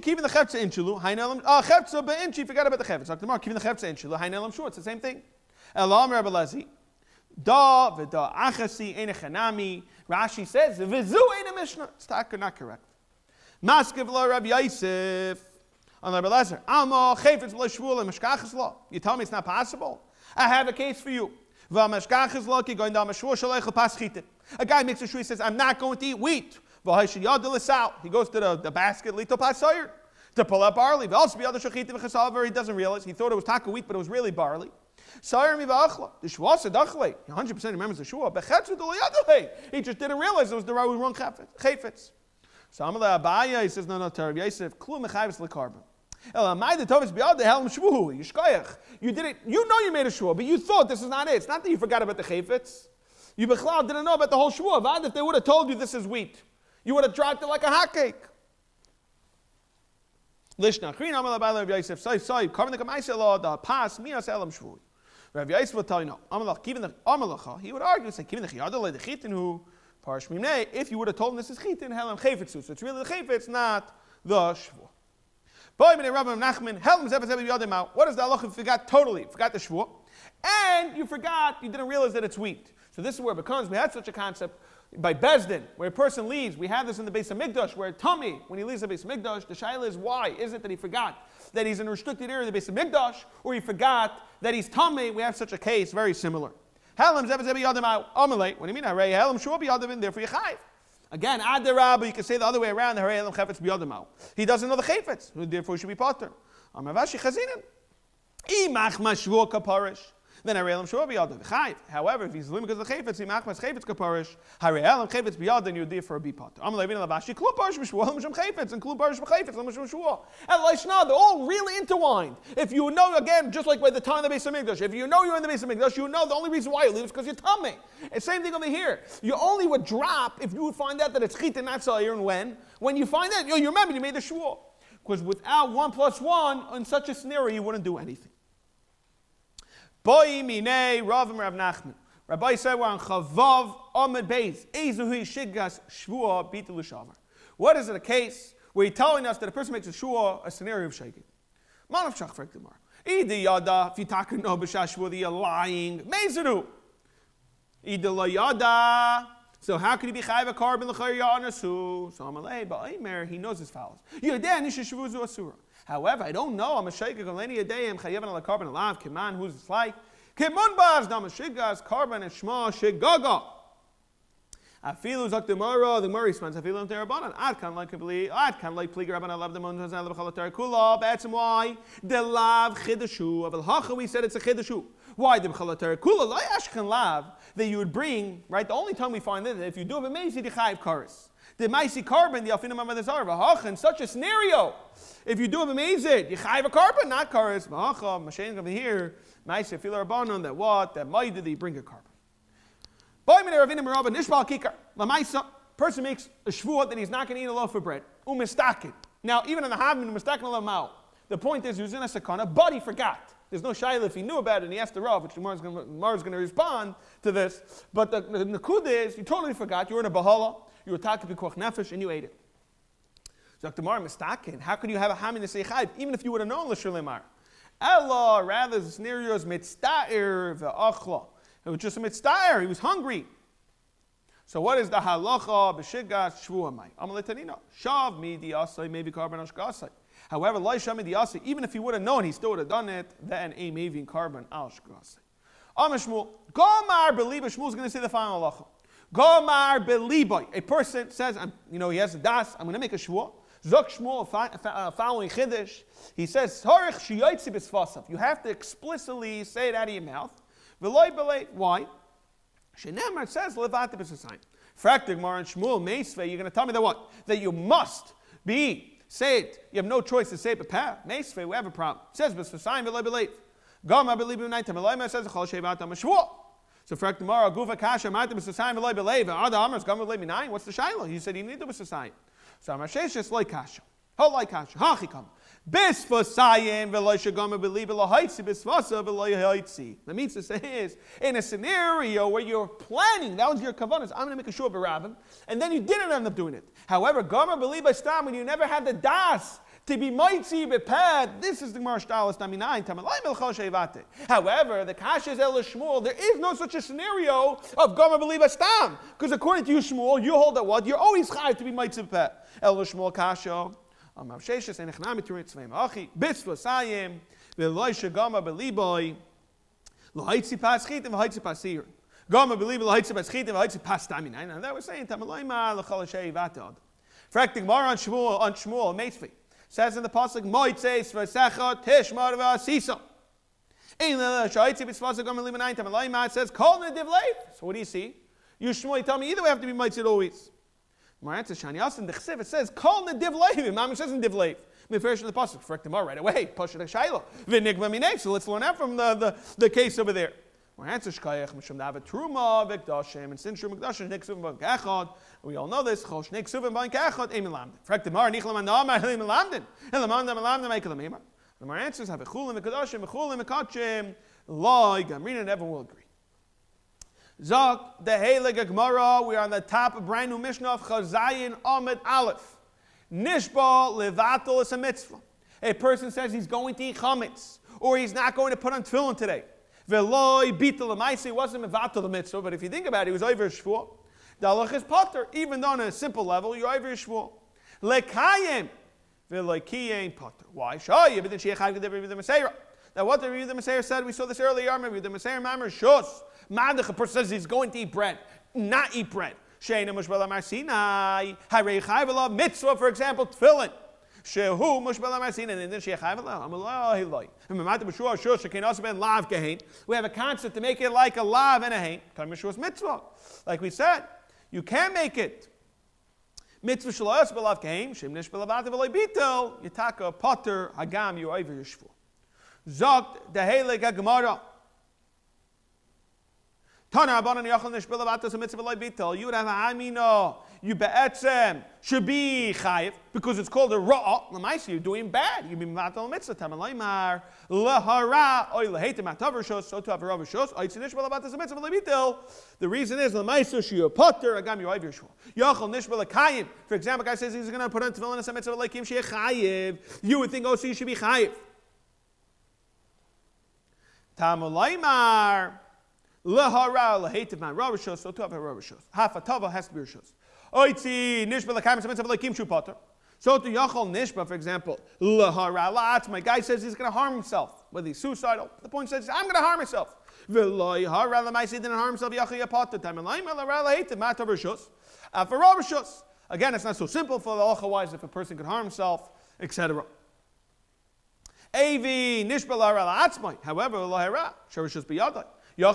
Keeping the chefza inchilu. Chefza be'inchi, forgot about the chefza. Keeping the chefza inchilu. It's the same thing. Da v'da achasi ein chanami. Rashi says v'zu ein a mishnah. It's not correct. Maskiv lo Rabbi Yosef on Rabbi Lezer. Alma chayfetz lo shvuah meshkachas lo. You tell me it's not possible. I have a case for you. V'meshkachas lo ki goin da meshvuah shalecha pas chitin. A guy makes a shvuah. He says I'm not going to eat wheat. V'hayshid yad l'sal. He goes to the basket lito pas soyer to pull up barley. V'also b'yad shachitim v'chasaver. He doesn't realize. He thought it was taka wheat, but it was really barley. The shvuah sedachle. He 100% remembers the shvuah. He just didn't realize it was the wrong chayfetz. So Amalei Abaya, he says, no, Rabbi Yosef, klum mechayves lekarbon. Elamai the tovis biyad the helm shvuhu. Yishkoyach. You did it. You know you made a shvuah, but you thought this is not it. It's not that you forgot about the chayfetz. You bechlal didn't know about the whole shvuah. Vad if they would have told you this is wheat, you would have dropped it like a hotcake. Lishna chrin Amalei Abaya Rabbi Yosef say carbon the kamaisa law the pas mias elam shvuhi. Rabbi Yosef would tell you no. Amalacha, he would argue, say, "Kivin the chiyadol the chitin who parish mimnei." If you would have told him this is chitin, helam chayfetzu. So it's really the chayfetz, not the shvuah. Boy, minei Rabbi Nachman, helam zebet zebet yadim out. What is the halacha if you forgot totally? Forgot the shvuah, and you didn't realize that it's wheat. So this is where it becomes. We had such a concept by Bezdin, where a person leaves. We have this in the Bais Hamikdash, where tummy, when he leaves the Bais Hamikdash, the shaila is why? Is it that he forgot that he's in a restricted area of the Bais Hamikdash, or he forgot that he's tummy? We have such a case, very similar. Halam zeb zeb yadim amalei. What do you mean? Harei halam shua biyadim, therefore you chayiv. Again, adarab, you can say the other way around. Harei halam chafetz biyadim. He doesn't know the chafetz, therefore he should be potter. Amavashi chazinin. Imach mashvua kaparish. Then Harelam Shua Biyadin Chayiv. However, if he's living because of the Chayfetz, he machmas Chayfetz kaparish. Harelam Chayfetz Biyadin, you're there for a bipot. I'm levin lavashi klum parish b'shua l'mishum Chayfetz and klum parish b'Chayfetz l'mishum Shua. And Leishna, they're all really intertwined. If you know again, just like by the time of the Bais Hamikdash, if you know you're in the Bais Hamikdash, you know the only reason why you leave is because you're tummy. And same thing over here. You only would drop if you would find out that it's chit and not sayir. And when you find out, you remember you made the shua. Because without 1 + 1 in such a scenario, you wouldn't do anything. Boi minei Ravim Rav Nachman. Rabbi said we're on Chavav Amid Bais. Ezuhi Shigas Shvuah Bita L'Shavar. What is it a case where you're telling us that a person makes a shvuah, a scenario of shaking? Manav Shach Frek Demar. Idi Yada Fitaku No B'Shah Shvuah, you're lying. Mezeru. Idi La Yada. So how could he be chayv a carbon l'chayr ya'anasu? So Amalei ba'aymer, he knows as follows. Yodeh nisha shvuzu asura. However, I don't know. I'm a shaykh of any yadayim chayevan ala carbon alav. Kiman, who's it's like? Kimun baz dam shigas carbon and shma shigaga. Afilu zok the Murray responds. Afilu terabanan. Ad kan like pliga rabban alav the mun hazal b'chalatar kula. That's why the lav chidushu. Of al we said it's a chidushu. Why the b'chalatar kula la yashkan lav that you would bring, right? The only time we find that if you do a b'meisi the chayiv karis. The maisi carbon, the alfinam amadazar, v'hach, in such a scenario, if you do a b'meisi, you chayiv a carbon, not karis. V'hacha, mashayin over here, maisi filar abanon, that what? That might that you bring a carbon. Boy min ravinim rabba nishbal kikar. La maisa, person makes a shvuah that he's not going to eat a loaf of bread. Umistakin. Now, even in the havmin, umistakin alamau. The point is, he was in a sakana, but he forgot. There's no shayla if he knew about it and he asked the Rav, which Gemara is going to respond to this. But the nakuda is, you totally forgot. You were in a bahala, you were talking to pikuach nefesh, and you ate it. So Gemara mistaken. How could you have a hamin to say chayv, even if you would have known l'shur lemar? Ella, rather the scenario is mitzta'ir ve'achla. It was just a mitzta'ir. He was hungry. So what is the halacha b'shigas shvuamai? Amaletanino shav mi diasai maybe carbon ashgasai. However, lai shami diasai, even if he would have known, he still would have done it. Then a maybe carbon ashgasai. Amashmul gomar beliba. Shmuel is going to say the final halacha. Gomar beliba. A person says, he has a das. I'm going to make a shvuah. Zok Shmuel following Chiddush. He says, Harich shiyotzi b'sfasav. You have to explicitly say it out of your mouth. V'loi b'lei. Why? Shenemar says levati b'sasayin. Fraktig Mar and Shmuel Meisvei. You're going to tell me that what? That you must say it. You have no choice to say it. But Meisvei, we have a problem. It says b'sasayin v'loi b'lei. Gama b'lei b'naitam. V'loi says chol shevatam mashvuah. So Fraktig Mar Gufa Kasha Maitam b'sasayin v'loi b'lei. Other Amars Gama b'lei b'nayin. What's the shaila? He said you need to b'sasayin. So Masechet like kasha. How like kasha? Hachikam. Bisfasayim v'loy shagama believe v'lohaitzi bisfasa v'lohaitzi. The means to say is in a scenario where you're planning, that was your kavanah. I'm going to make a shul b'rabim, and then you didn't end up doing it. However, gama believe by stam when you never had the das to be mighty bepad. This is the Gemara Shtalas Taminayin Tamalai Melchal Shevate. However, the kasha is El Shmuel. There is no such a scenario of gama believe by stam, because according to you Shmuel, you hold that what you're always chayav to be mighty bepad. El Shmuel kasha. Masechet and Echnami Turin Tzveim Achi Bisvasayim V'Loi Shagama Beliboy L'Haitzi Paschitim L'Haitzi Pasir Gama Beliboy L'Haitzi Paschitim L'Haitzi Pastaminayin. And that was saying Tamalayma L'Chalashei Vatod. Frakting Mar on Shmuel Meisvi says in the pasuk Moitzeis V'Secha Tishmar V'Asisa. In the Shaitzi Bisvasa Gama Beliboy Tamalayma it says Kol Nedivleif. So what do you see? You Shmuel, you tell me either way have to be mighty always. My answer is Shani in the Chsiv. It says, "Call the divleiv." Mamish says in divleiv. Mefresh in the pasuk. Correct them all right away. Push it a shaylo. V'nigma minei. So let's learn that from the case over there. My answer is Shkayach Mishum David Truma V'Kdashim and Sin Shum V'Kdashim Niksuvim V'Kachad. We all know this. Chosh Niksuvim V'Kachad Eimin Lamdin. Correct them all. Nichlam Anam Eimin Lamdin. Elamandam Lamdin Meikel Amimar. And my answer is Have V'Chulim V'Kdashim V'Chulim V'Kachim. Loi Gamrin and everyone will agree. Zok the Heilige Gemara. We are on the top of brand new Mishnah of Chazayin Amid Aleph. Nishba levatul is a mitzvah. A person says he's going to eat chametz, or he's not going to put on tefillin today. Veloy bitul l'maisi wasn't mevatul the mitzvah, but if you think about it, he was over Shevuos. The halach is potter, even though on a simple level you're over Shevuos. Lekayim veloy kiyim potter. Why? Shoy, but then she'echayv the Masechet. Now what the Masechet said, we saw this earlier. Maybe the Masechet Mamar Shos. Madach, a person says he's going to eat bread, not eat bread. Sheina mushbala marsinai. Harei chayvela mitzvah, for example, tefillin. Shehu mushbala marsinai, and then she chayvela. Amalai loy. And mamata b'shua shush can also be lav gehain. We have a concept to make it like a lav and a hain. Kamishus mitzvah, like we said, you can make it. Mitzvah shalayos b'lav gehain. Shem nish b'lavata v'loy bitel. Yitaka potter hagam you over yishvu. Zogt the heilige Gemara. You would have a amino. You be'etzem should be chayiv because it's called a ra'ah. L'maisi, you're doing bad. You be matal mitzvah. Tamalaymar lahara oy laheitem atav rishos so to have a rav rishos oy tzinish balabatas mitzvah lebitel. The reason is l'maisi shiur potter agam yoav yishua. Yochel nishbal lekayim. For example, a guy says he's going to put on tefillin and a mitzvah lekim she'e chayiv. You would think, oh, so you should be chayiv. Tamalaymar. Lahara laheitiv man ravishos so to have a ravishos. Half a tava has to be rishos. Oitzi nishba lekayim mitzvah lekim shu potter. So to yachol nishba, for example, lahara la'atz. My guy says he's going to harm himself, whether he's suicidal. The point says I'm going to harm myself. V'loy hara la'maisi didn't harm himself. Yachol yapotter. Time alayim lahara laheitiv man tav rishos. For ravishos. Again, it's not so simple for the halacha wise if a person could harm himself, etc. Avi nishba lahara la'atzmai. However, lahara sharishos biyadai. Guy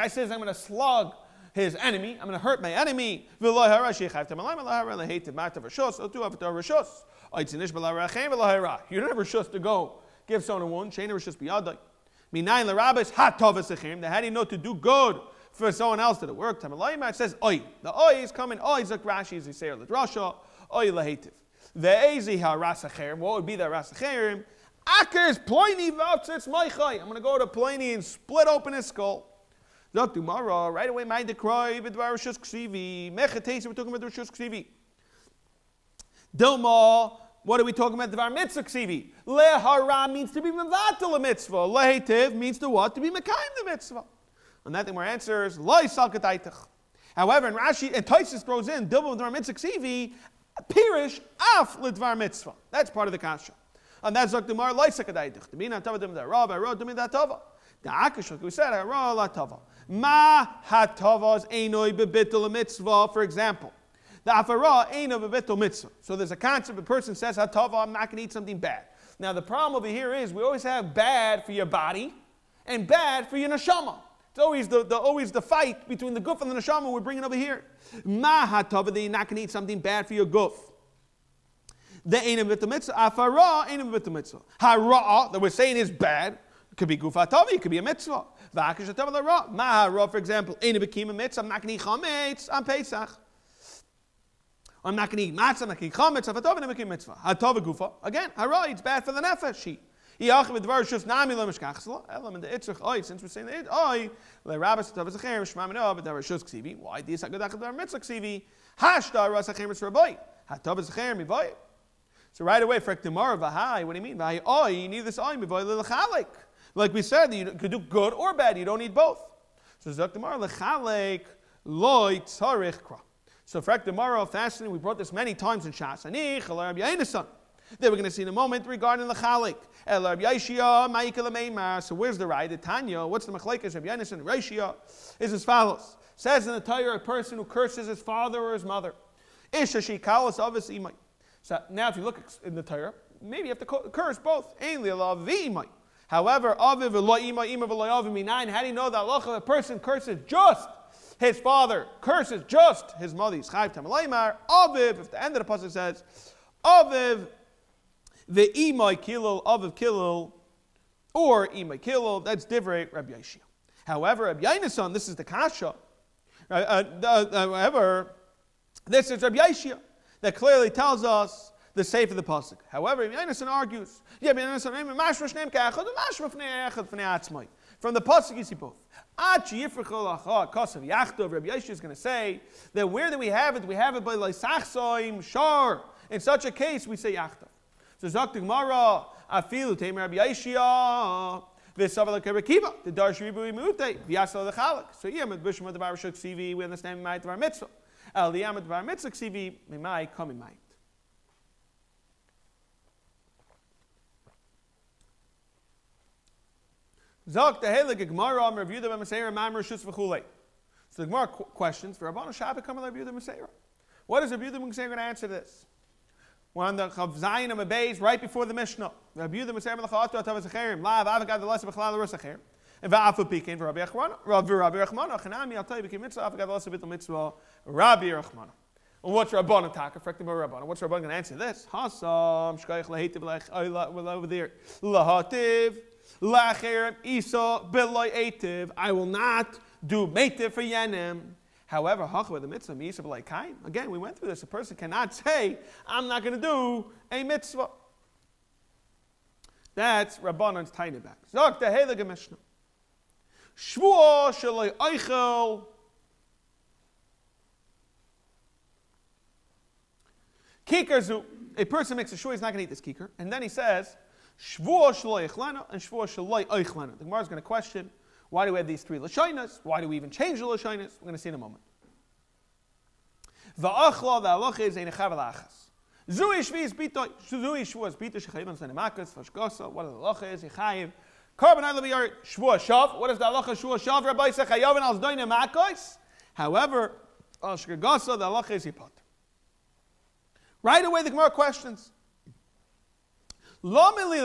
says, I'm going to slug his enemy. I'm going to hurt my enemy. You're never rishos to go give someone a wound. How do you know to do good for someone else that it worked? It says, Oi. The Oi is coming. Oi is like Rashi, is Yisrael L'drasha. Oi lahetiv. What would be the rasacherim? Akers Pliny v'avtzitz meichai. I'm going to go to Pliny and split open his skull. Zok tomorrow, right away, my decry v'dvar rishus ksivi. Mechetesi, we're talking about rishus ksivi. Dilma What are we talking about? Dvar mitzvah ksivi. Lehara means to be mevatel a mitzvah. Lehetiv means to what? To be mekayim the mitzvah. And that thing more answers, Loi salkataitach. However, in Rashi, and Taisus throws in, Dilba Dvar mitzvah ksivi, pirish af lidvar mitzvah. That's part of the kasha. And that's Zok Demar Loi salkataitach. To be not tava dem Rav, I wrote to me that tava. The Akish, like we said, I wrote la tava. Ma hatavas einoi bebitul a mitzvah, for example. The afara ain't of a betul mitzvah. So there's a concept, a person says, hatava, I'm not going to eat something bad. Now the problem over here is we always have bad for your body and bad for your neshama. It's always the fight between the guf and the neshama we're bringing over here. Ma hatava, that you're not going to eat something bad for your guf. The ain't of a betul mitzvah. Afara ain't of a betul mitzvah. Hara, that we're saying is bad, it could be guf hatava, it could be a mitzvah. V'akish hatava l'ra. Ma hara, for example, ain't of a kima mitzvah, I'm not going to eat chametz on Pesach. I'm not going to eat matzah, I'm not going to eat chametz, afatov, and I'm mitzvah. Hatov gufa. Again, hara, it's bad for the nefesh. She. Yachim dvar shus nami lo mishkachsla. Elam in the itzrich oy. Since we're saying the it oy, le rabbis hatov zacher shmam no, but dvar shus ksivi. Why do you say gadach dvar mitzvah ksivi? Hashda ras zacher mitzvah hatov zacher mivoy. So right away, frek demar v'hai. What do you mean? V'hai oy. You need this oy mivoy lelachalik. Like we said, you could do good or bad. You don't need both. So zok demar lechalik loy tzarich kra. So for tomorrow, fasting, we brought this many times in Shas. Then we're going to see in a moment regarding the Chalik. So where's the right? The Tanya, what's the Machlekes? Rabbi Yonasan, Rishia is as follows. Says in the Torah, a person who curses his father or his mother. So now if you look in the Torah, maybe you have to curse both. However, how do you know that Allah, a person curses just his father, curses just his mother. Aviv, if the end of the pasuk says, Aviv, the imay kilul, Aviv kilul, or imay kilul, that's divrei Rabbi Yeshia. However, Rabbi Yonasan, this is the kasha. However, this is Rabbi Yeshia that clearly tells us the safe of the pasuk. However, Rabbi Yonasan argues, from the pasuk you see both. Rabbi Yeshua is going to say that where do we have it? We have it by Leisachsoim Shar. In such a case, we say Yachtav. So Zok Gemara, Afilu Teim Rabbi Yeshua, V'Savala Kerekiva, the Darsh Ribu Imute, V'Yasal the Chalak. So here, with Bishma the Barashuk Sivi, we understand Mimayit of our mitzvah. El Liyamat of our mitzvah Sivi, Mimai come in mind. Zok the Helig Gemara Rav Yehuda ben Meseira Mamar Shus v'Chulei. So the Gemara questions for Rabbanu Shabbat come Rav Yehuda ben Meseira. What is Rav Yehuda ben Meseira going to answer this? We're on the Chav Zayin of Bais right before the Mishnah. Rav Yehuda ben Meseira melachatu atav zacherim lav avagad the lesser b'chalal l'rusacher and va'afu pikein for Rabbi Rachmana Rabbi Rachmana chanami al tay b'kim mitzvah avagad the lesser b'tal mitzvah Rabbi Rachmana. And what's Rabbanu taka? Fractim Rabbanu. What's Rabbanu going to answer this? Hasam shkayich lahitiv lech over there lahativ. I will not do meitiv for yenim. However, the mitzvah Chaim. Again, we went through this. A person cannot say, I'm not going to do a mitzvah. That's Rabbanon's tiny back. Zok the Heilige Mishnah. Shevuos shaloi eichel. Kikar zu. A person makes a sure he's not going to eat this kikar. And then he says, Shevuos shaloi eichlana and Shevuos shaloi eichlana. The Gemara is going to question, why do we have these three lashonas? Why do we even change the lashonas? We're going to see in a moment. Va'achla va'aloch is ein echav alachas. Zui shvi bitoy. Zui shvuos bitoy shechayim on sanemakas v'shgosa. What are the alochas? Yechayiv. Carbon I love your shvuos shav. What is the alocha shvuos shav? Rabbi sechayav and al zdoine makos. However, al shgosa the alocha is yipat. Right away the Gemara questions. Why do we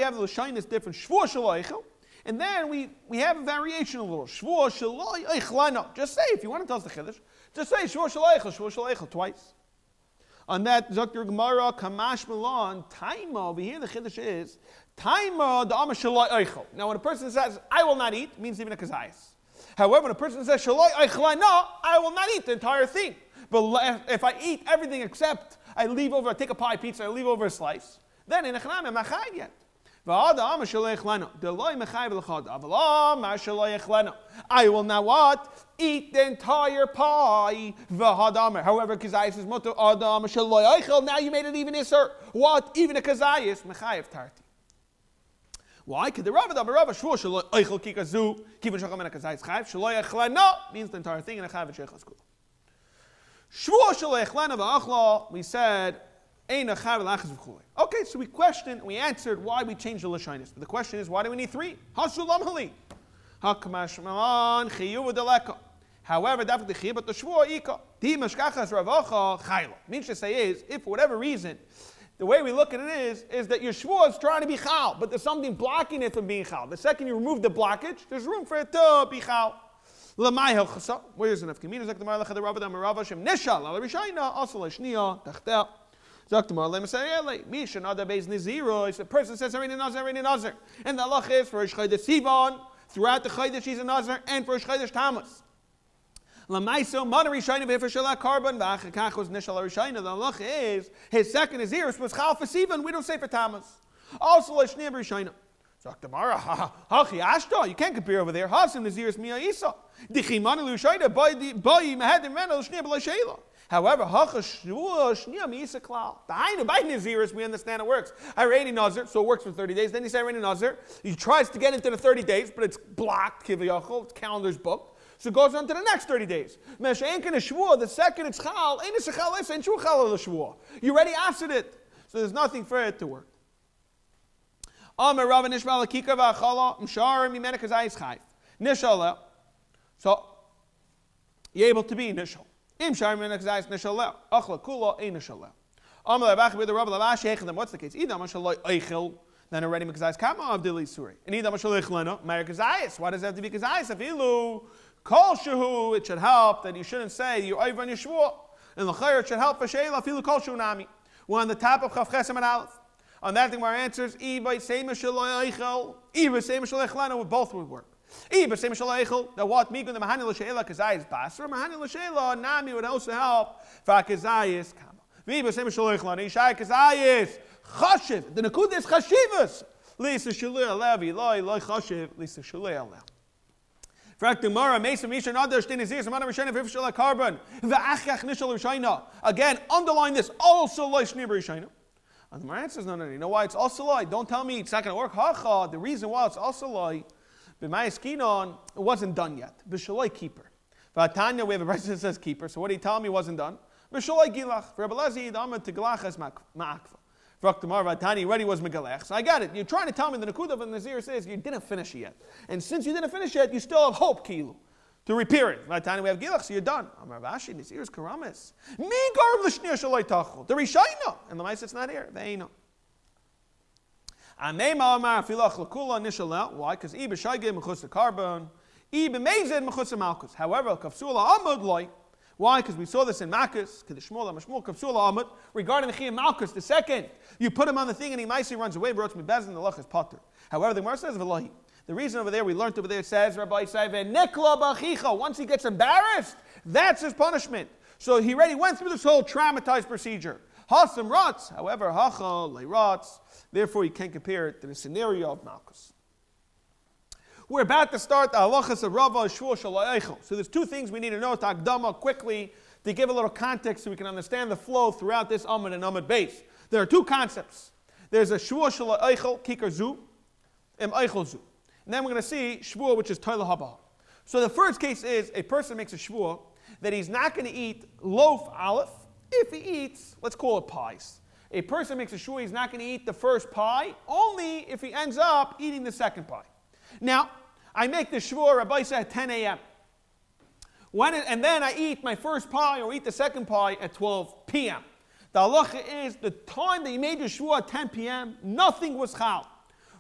have the lashonas different? Shevuos shaloichel. And then we have a variation a little. Shevuos shaloi eichlana. Just say, if you want to tell us the chiddush, just say Shevuos shaloichel twice. On that, Dr. Gemara, Kamash Milan, Taima, over here the chiddush is, Taima, the Amma shaloi eichel. Now when a person says, I will not eat, it means even a kazayas. However, when a person says, shaloi eichlana, I will not eat the entire thing. But if I eat everything except, I take a pie pizza, I leave over a slice, then in a chanami, I'm not chayiv yet. I will now what? Eat the entire pie. However, kazayis is mutter adam shaloi eichel. Now you made it even iser. What? Even a kazayis mechayev tarti. Why? Because the Rav Shvuos shaloi eichel kikazu kivin shacham and a kazayis chayev shaloi echleno means the entire thing and a chayev sheichas kula. Shvuos shaloi echleno v'achla. We said. Okay, so we questioned, we answered why we changed the Lashonis. But the question is, why do we need three? However, the Shvuah means to say is, if for whatever reason, the way we look at it is that your Shvuah is trying to be chal, but there's something blocking it from being chal. The second you remove the blockage, there's room for it to be chal. Where's enough? A person says Harini Nazir, and the halach is for Chodesh Sivan, throughout the Chodesh she's a Nazir, and for Chodesh Tammuz. The halach is his second Naziris was Chal for Sivan. We don't say for Tammuz. Also Lashnia B'Rishayna. You can't compare over there. Hasim Naziris Mia Isa. However, the by Naziris, we understand it works. I already Nazir, so it works for 30 days. Then you say already Nazir. He tries to get into the 30 days, but it's blocked, Kiviyachol, its calendar's booked. So it goes on to the next 30 days. The second it's Chal, you already answered it. So there's nothing for it to work. So you're able to be Nishal. What's the case? Then already Mekazayis Kama of Dili Suri. And Ida Mashalichlena, Mer Kazayis. Why does it have to be Kazayis? If Ilu, Kol Shehu, it should help that you shouldn't say you're over on your Shvuah. And the Chayyar, it should help for Sheila, Filu Kol Shehu Nami. We're on the top of Chav Chesem and Aleph. On that thing, our answers, Iba, Sema Shalai Eichel, Iba, Sema Shalai Chlena, both would work. Iba, Sema Shalai Eichel, that what Migun, the Mahani L'Sheila, Kazayis Basra, Mahani L'Sheila, Nami would also help for Kazayis Kama. Iba, Sema Shalai Chlena, Ishai Kazayis, Chashiv, the Nakud is Chashivas. Lisa Shalai Alevi, Loi, Chashiv, Lisa Shalai Alev. Again, underline this. Also, and the answer is no. You know why it's also lie? Don't tell me it's not going to work. The reason why it's also lie, it wasn't done yet. B'shaloi keeper. Tanya, we have a verse that says keeper. So what he told me wasn't done. B'shaloi gilach. For Rabbi Lezi, the amad to gilach as ma'akfa. Tani already was megalech. So I got it. You're trying to tell me the Nakuda of the Nazir says you didn't finish it yet. And since you didn't finish it, you still have hope, Kilu, to repair it. Tani, we have gilach, so you're done. Amar Vashi, Nazir is karamis. Mi garb l'shnir shalai tachol. The Rishayna. And the mice, it's not here. They know. Anema amar filach l'kula nishalel. Why? Because I b'shaygeh mechus the carbon. I b'mezed mechus the malchus. However, kafsula amud loy. Why? Because we saw this in Malchus, regarding the Chiyam Malchus, the second, you put him on the thing and he runs away, the Lach is potter. However, the Gemara says, V'lahi. The reason over there, we learned over there, it says, Rabbi Yisai, once he gets embarrassed, that's his punishment. So he already went through this whole traumatized procedure. Hasam rots, however, Hacha, lay rots, therefore you can't compare it to the scenario of Malchus. We're about to start the halachas of Rava Shvuah Shalai Eichel. So there's two things we need to know to Akdama quickly to give a little context so we can understand the flow throughout this Amud and Amud Bais. There are two concepts. There's a Shvuah Shalai Eichel, Kikar Zu, and Eichel Zu. And then we're going to see Shvuah, which is Toila Haba. So the first case is a person makes a Shvuah that he's not going to eat loaf aleph if he eats, let's call it pies. A person makes a Shvuah he's not going to eat the first pie only if he ends up eating the second pie. Now, I make the Shvuah, Rabbi said, at 10 a.m. And then I eat my first pie or eat the second pie at 12 p.m. The halacha is the time that you made your Shvuah at 10 p.m., nothing was chal.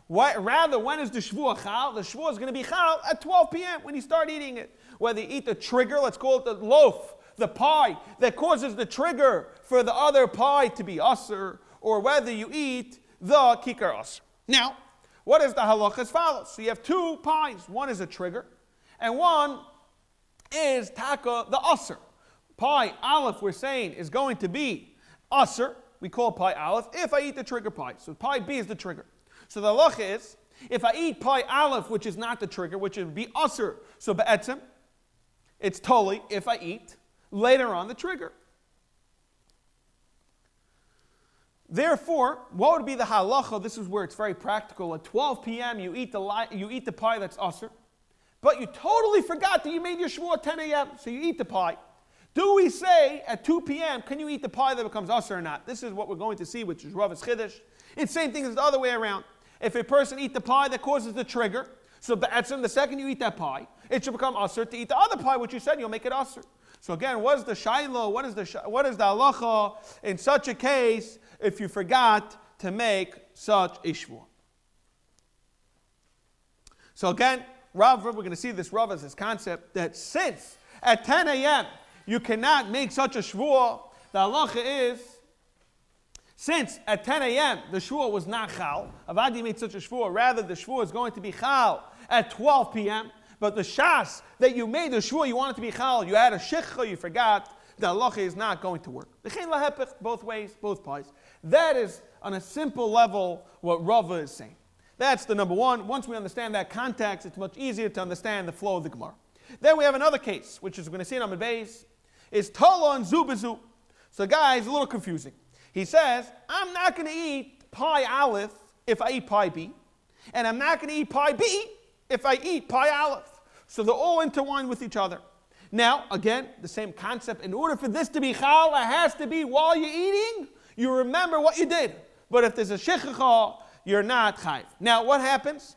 Rather, when is the Shvuah chal? The Shvuah is going to be chal at 12 p.m. when you start eating it. Whether you eat the trigger, let's call it the loaf, the pie, that causes the trigger for the other pie to be usr, or whether you eat the kikar usr. Now, what is the halacha as follows? So you have two pies. One is a trigger, and one is taka, the usr. Pie aleph, we're saying, is going to be usr. We call pie aleph if I eat the trigger pie. So pie B is the trigger. So the halacha is, if I eat pi aleph, which is not the trigger, which would be aser, so be'etzem, it's totally if I eat later on the trigger. Therefore, what would be the halacha? This is where it's very practical. At 12 p.m., you eat the pie that's aser, but you totally forgot that you made your shvuah at 10 a.m., so you eat the pie. Do we say at 2 p.m., can you eat the pie that becomes aser or not? This is what we're going to see, which is Rav's Chiddush. It's the same thing as the other way around. If a person eats the pie that causes the trigger, so the second you eat that pie, it should become aser to eat the other pie, which you said you'll make it aser. So again, what is the shaila? What is the halacha in such a case if you forgot to make such a shvuah? So again, Rav, we're going to see this Rav as this concept that since at 10 a.m. you cannot make such a shvuah, the halacha is, since at 10 a.m. the shvuah was not chal, Avadi made such a shvuah, rather the shvuah is going to be chal at 12 p.m., but the shas that you made the shvuah, you want it to be chal, you had a shikha, you forgot, the halacha is not going to work. The chen lahepech, both ways, both pies. That is, on a simple level, what Rava is saying. That's the number one. Once we understand that context, it's much easier to understand the flow of the Gemara. Then we have another case, which is we're going to see in Amud Bais, is tala and zu bezu. So guys, a little confusing. He says, I'm not going to eat pi aleph if I eat pi b, and I'm not going to eat pi b if I eat pi aleph. So they're all intertwined with each other. Now, again, the same concept. In order for this to be chal, it has to be while you're eating, you remember what you did. But if there's a shechicha, you're not chayiv. Now, what happens?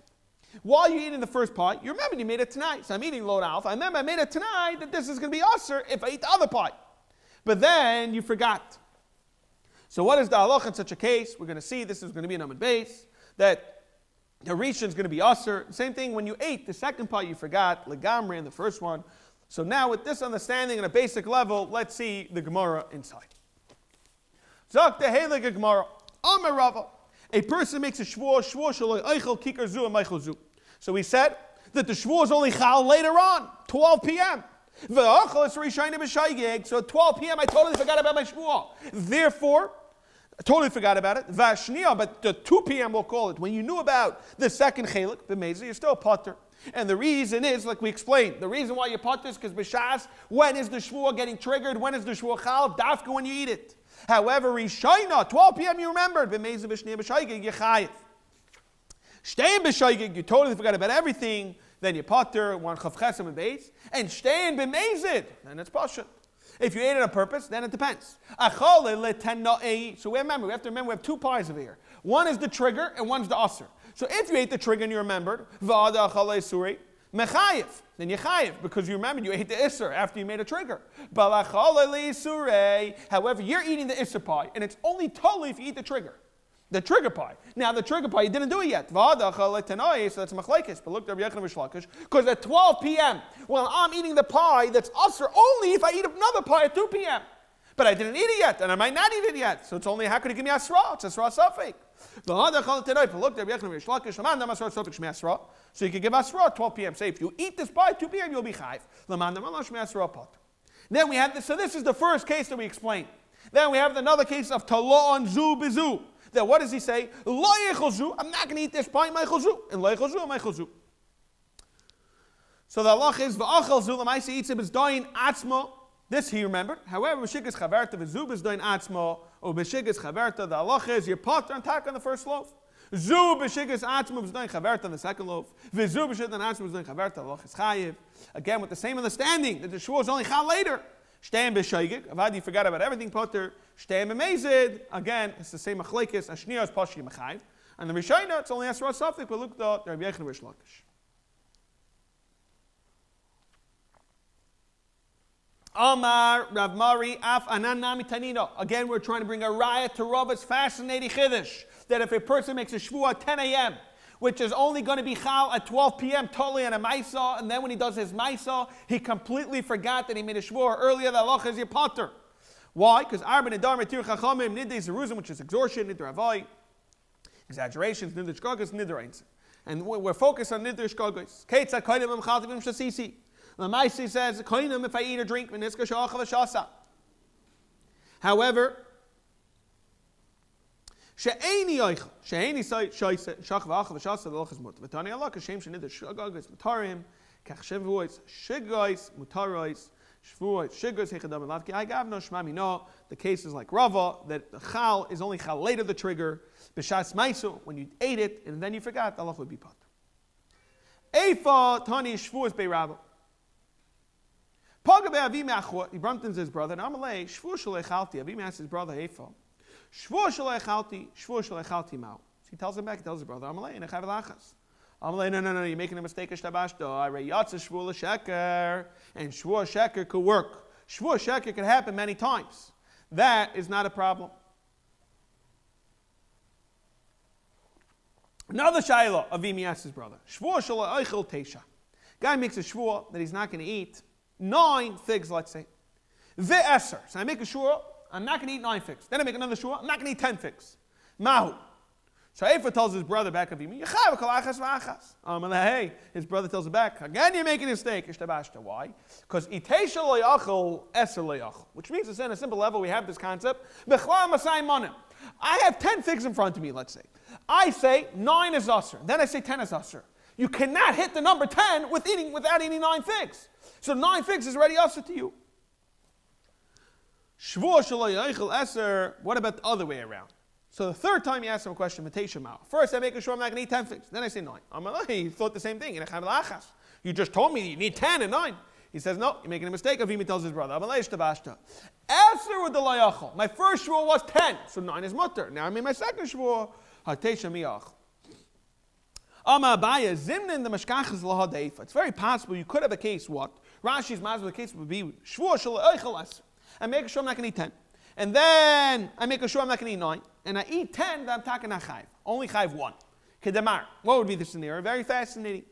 While you're eating the first pie, you remember you made it tonight. So I'm eating lod alf. I remember I made it tonight that this is going to be aser if I eat the other pie. But then you forgot. So what is the halacha in such a case? We're going to see, this is going to be an Amud Bais, that the rishon is going to be aser. Same thing when you ate the second pie, you forgot, legamri in the first one. So now with this understanding at a basic level, let's see the Gemara inside. Zak the heilige Gemara, Amar Rava. A person makes a shvuah shaloi eichel kikar zu and meichel zu. So we said that the shvuah is only chal later on, 12 p.m. So at 12 p.m. I totally forgot about my shvuah. Therefore, I totally forgot about it. Vashniya, but the 2 p.m. we'll call it. When you knew about the second chelik, b'mezeh, you're still potter. And the reason is, like we explained, the reason why you're potter is because b'shas, when is the shvuah getting triggered? When is the shvuah chal? Dafka when you eat it. However, Rishayna, 12 p.m. you remembered. B'mezeh b'shniya b'shaygig, you're chayiv. Shtein b'shaygig, you totally forgot about everything. Then you potter, one chav chesem and Bais. And shtein b'mezid, then it's pasha. If you ate it on purpose, then it depends. So we have to remember, we have two pies over here. One is the trigger and one's the aser. So if you ate the trigger and you remembered, then you chayiv, because you remembered you ate the iser after you made a trigger. However, you're eating the iser pie, and it's only totally if you eat the trigger pie. Now the trigger pie, you didn't do it yet. So that's machlekes. But look, because at 12 p.m., well, I'm eating the pie that's aser only if I eat another pie at 2 p.m. But I didn't eat it yet, and I might not eat it yet. So it's only, how could you give me asra? It's asra safek. So you can give asra at 12 p.m. Say if you eat this pie at 2 p.m., you'll be chayiv. Then we have this. So this is the first case that we explained. Then we have another case of talo and zu bizu. Then what does he say? Lo yechelzu. I'm not going to eat this pie. Mechelzu and lo yechelzu and mechelzu. So the halach is va'achel zu l'maisi eats it is doin atzmo. This he remembered. However, b'shigas chaverta v'zu is doin atzmo or b'shigas chaverta. The halach is your potter and tak on the first loaf. Zu b'shigas atzmo is doin chaverta on the second loaf. V'zu b'shigas atzmo is doin chaverta. The halach is chayiv. Again with the same understanding that the shvuah is only chal later. Shtein b'shaygig. Avadi forgot about everything potter. Shtein b'mezid. Again, it's the same machlekes. Ashniya is pashi mechayiv. And the Rishayna, it's only asra safik. But look, the Rabbi Yechon Rish Lakish. Amar Rav Mari Af Anan Nami Tanino. Again, we're trying to bring a raya to Rava's fascinating chiddush that if a person makes a shvuah at 10 a.m., which is only going to be chal at 12 p.m. totally on a maisa, and then when he does his maisa, he completely forgot that he made a shvuah earlier. The halacha is your potter. Why? Because Arba Nidar Metir Chachamim Nidei Zeruzim, which is extortion, Nidar Avai, exaggerations, Nidar Shkagos, Nidar Einz. And we're focused on Nidar Shkagos. Keitza Koidim Mchaltivim Shasisi. Lamaisi says, Koinim if I eat or drink, Meniska Sha'achav Shasa. However, She'eni oichel. She'eni shoyse shach v'achal v'shasa l'lochas mutar. V'tani Allah kashem shenid shagagos mutarim kach shevuos shigos mutaros shvuos shigos hechadam lavki. I gav no shmami no. The case is like Rava that the chal is only chal later the trigger. B'shas maisu when you ate it and then you forgot, Allah would be pot. Eifa tani shvuos be'rabba. Paga be'avi me'achot. He bumped into his brother. And Amalei shvuos shalei Avi asked his brother Eifa. Shvuos shalei mao. He tells him back. He tells his brother Amalei and echav lachas. Amalei, no, you're making a mistake. Shtabashto. Arei yatsa shvuos sheker, and shvuos sheker could work. Shvuos sheker could happen many times. That is not a problem. Another shayla Avimi asks his brother. Shvuos shalei oichel teisha. Guy makes a shvuah that he's not going to eat 9 figs, let's say. Ve'eser. So I make a shvuah, I'm not going to eat 9 figs. Then I make another shvuah, I'm not going to eat 10 figs. Mahu. So Eifa tells his brother back of Avimi, hey, his brother tells him back, again you're making a mistake. Why? Because itesha lo yachol, eser lo yachol. Which means it's in a simple level, we have this concept. I have 10 figs in front of me, let's say. I say 9 is usher. Then I say 10 is usher. You cannot hit the number 10 without eating 9 figs. So 9 figs is already usher to you. Shvuah shelo yochel eser. What about the other way around? So the third time you ask him a question, Matesha Mao. First I make sure I'm not going to eat 10 figs. Then I say 9. He thought the same thing. You just told me you need 10 and 9. He says, no, you're making a mistake. Avimi tells his brother, Eser with the layachol. My first shvuah was 10, so 9 is mutter. Now I made my second shvuah, Hatesha Miach. It's very possible you could have a case, what? Rashi's mazal, the case would be shvuah shelo oichel eser. I make sure I'm not going to eat 10. And then I make sure I'm not going to eat 9. And I eat 10, then I'm talking not chayv. Only chayv 1. Kedamar. What would be the scenario? Very fascinating.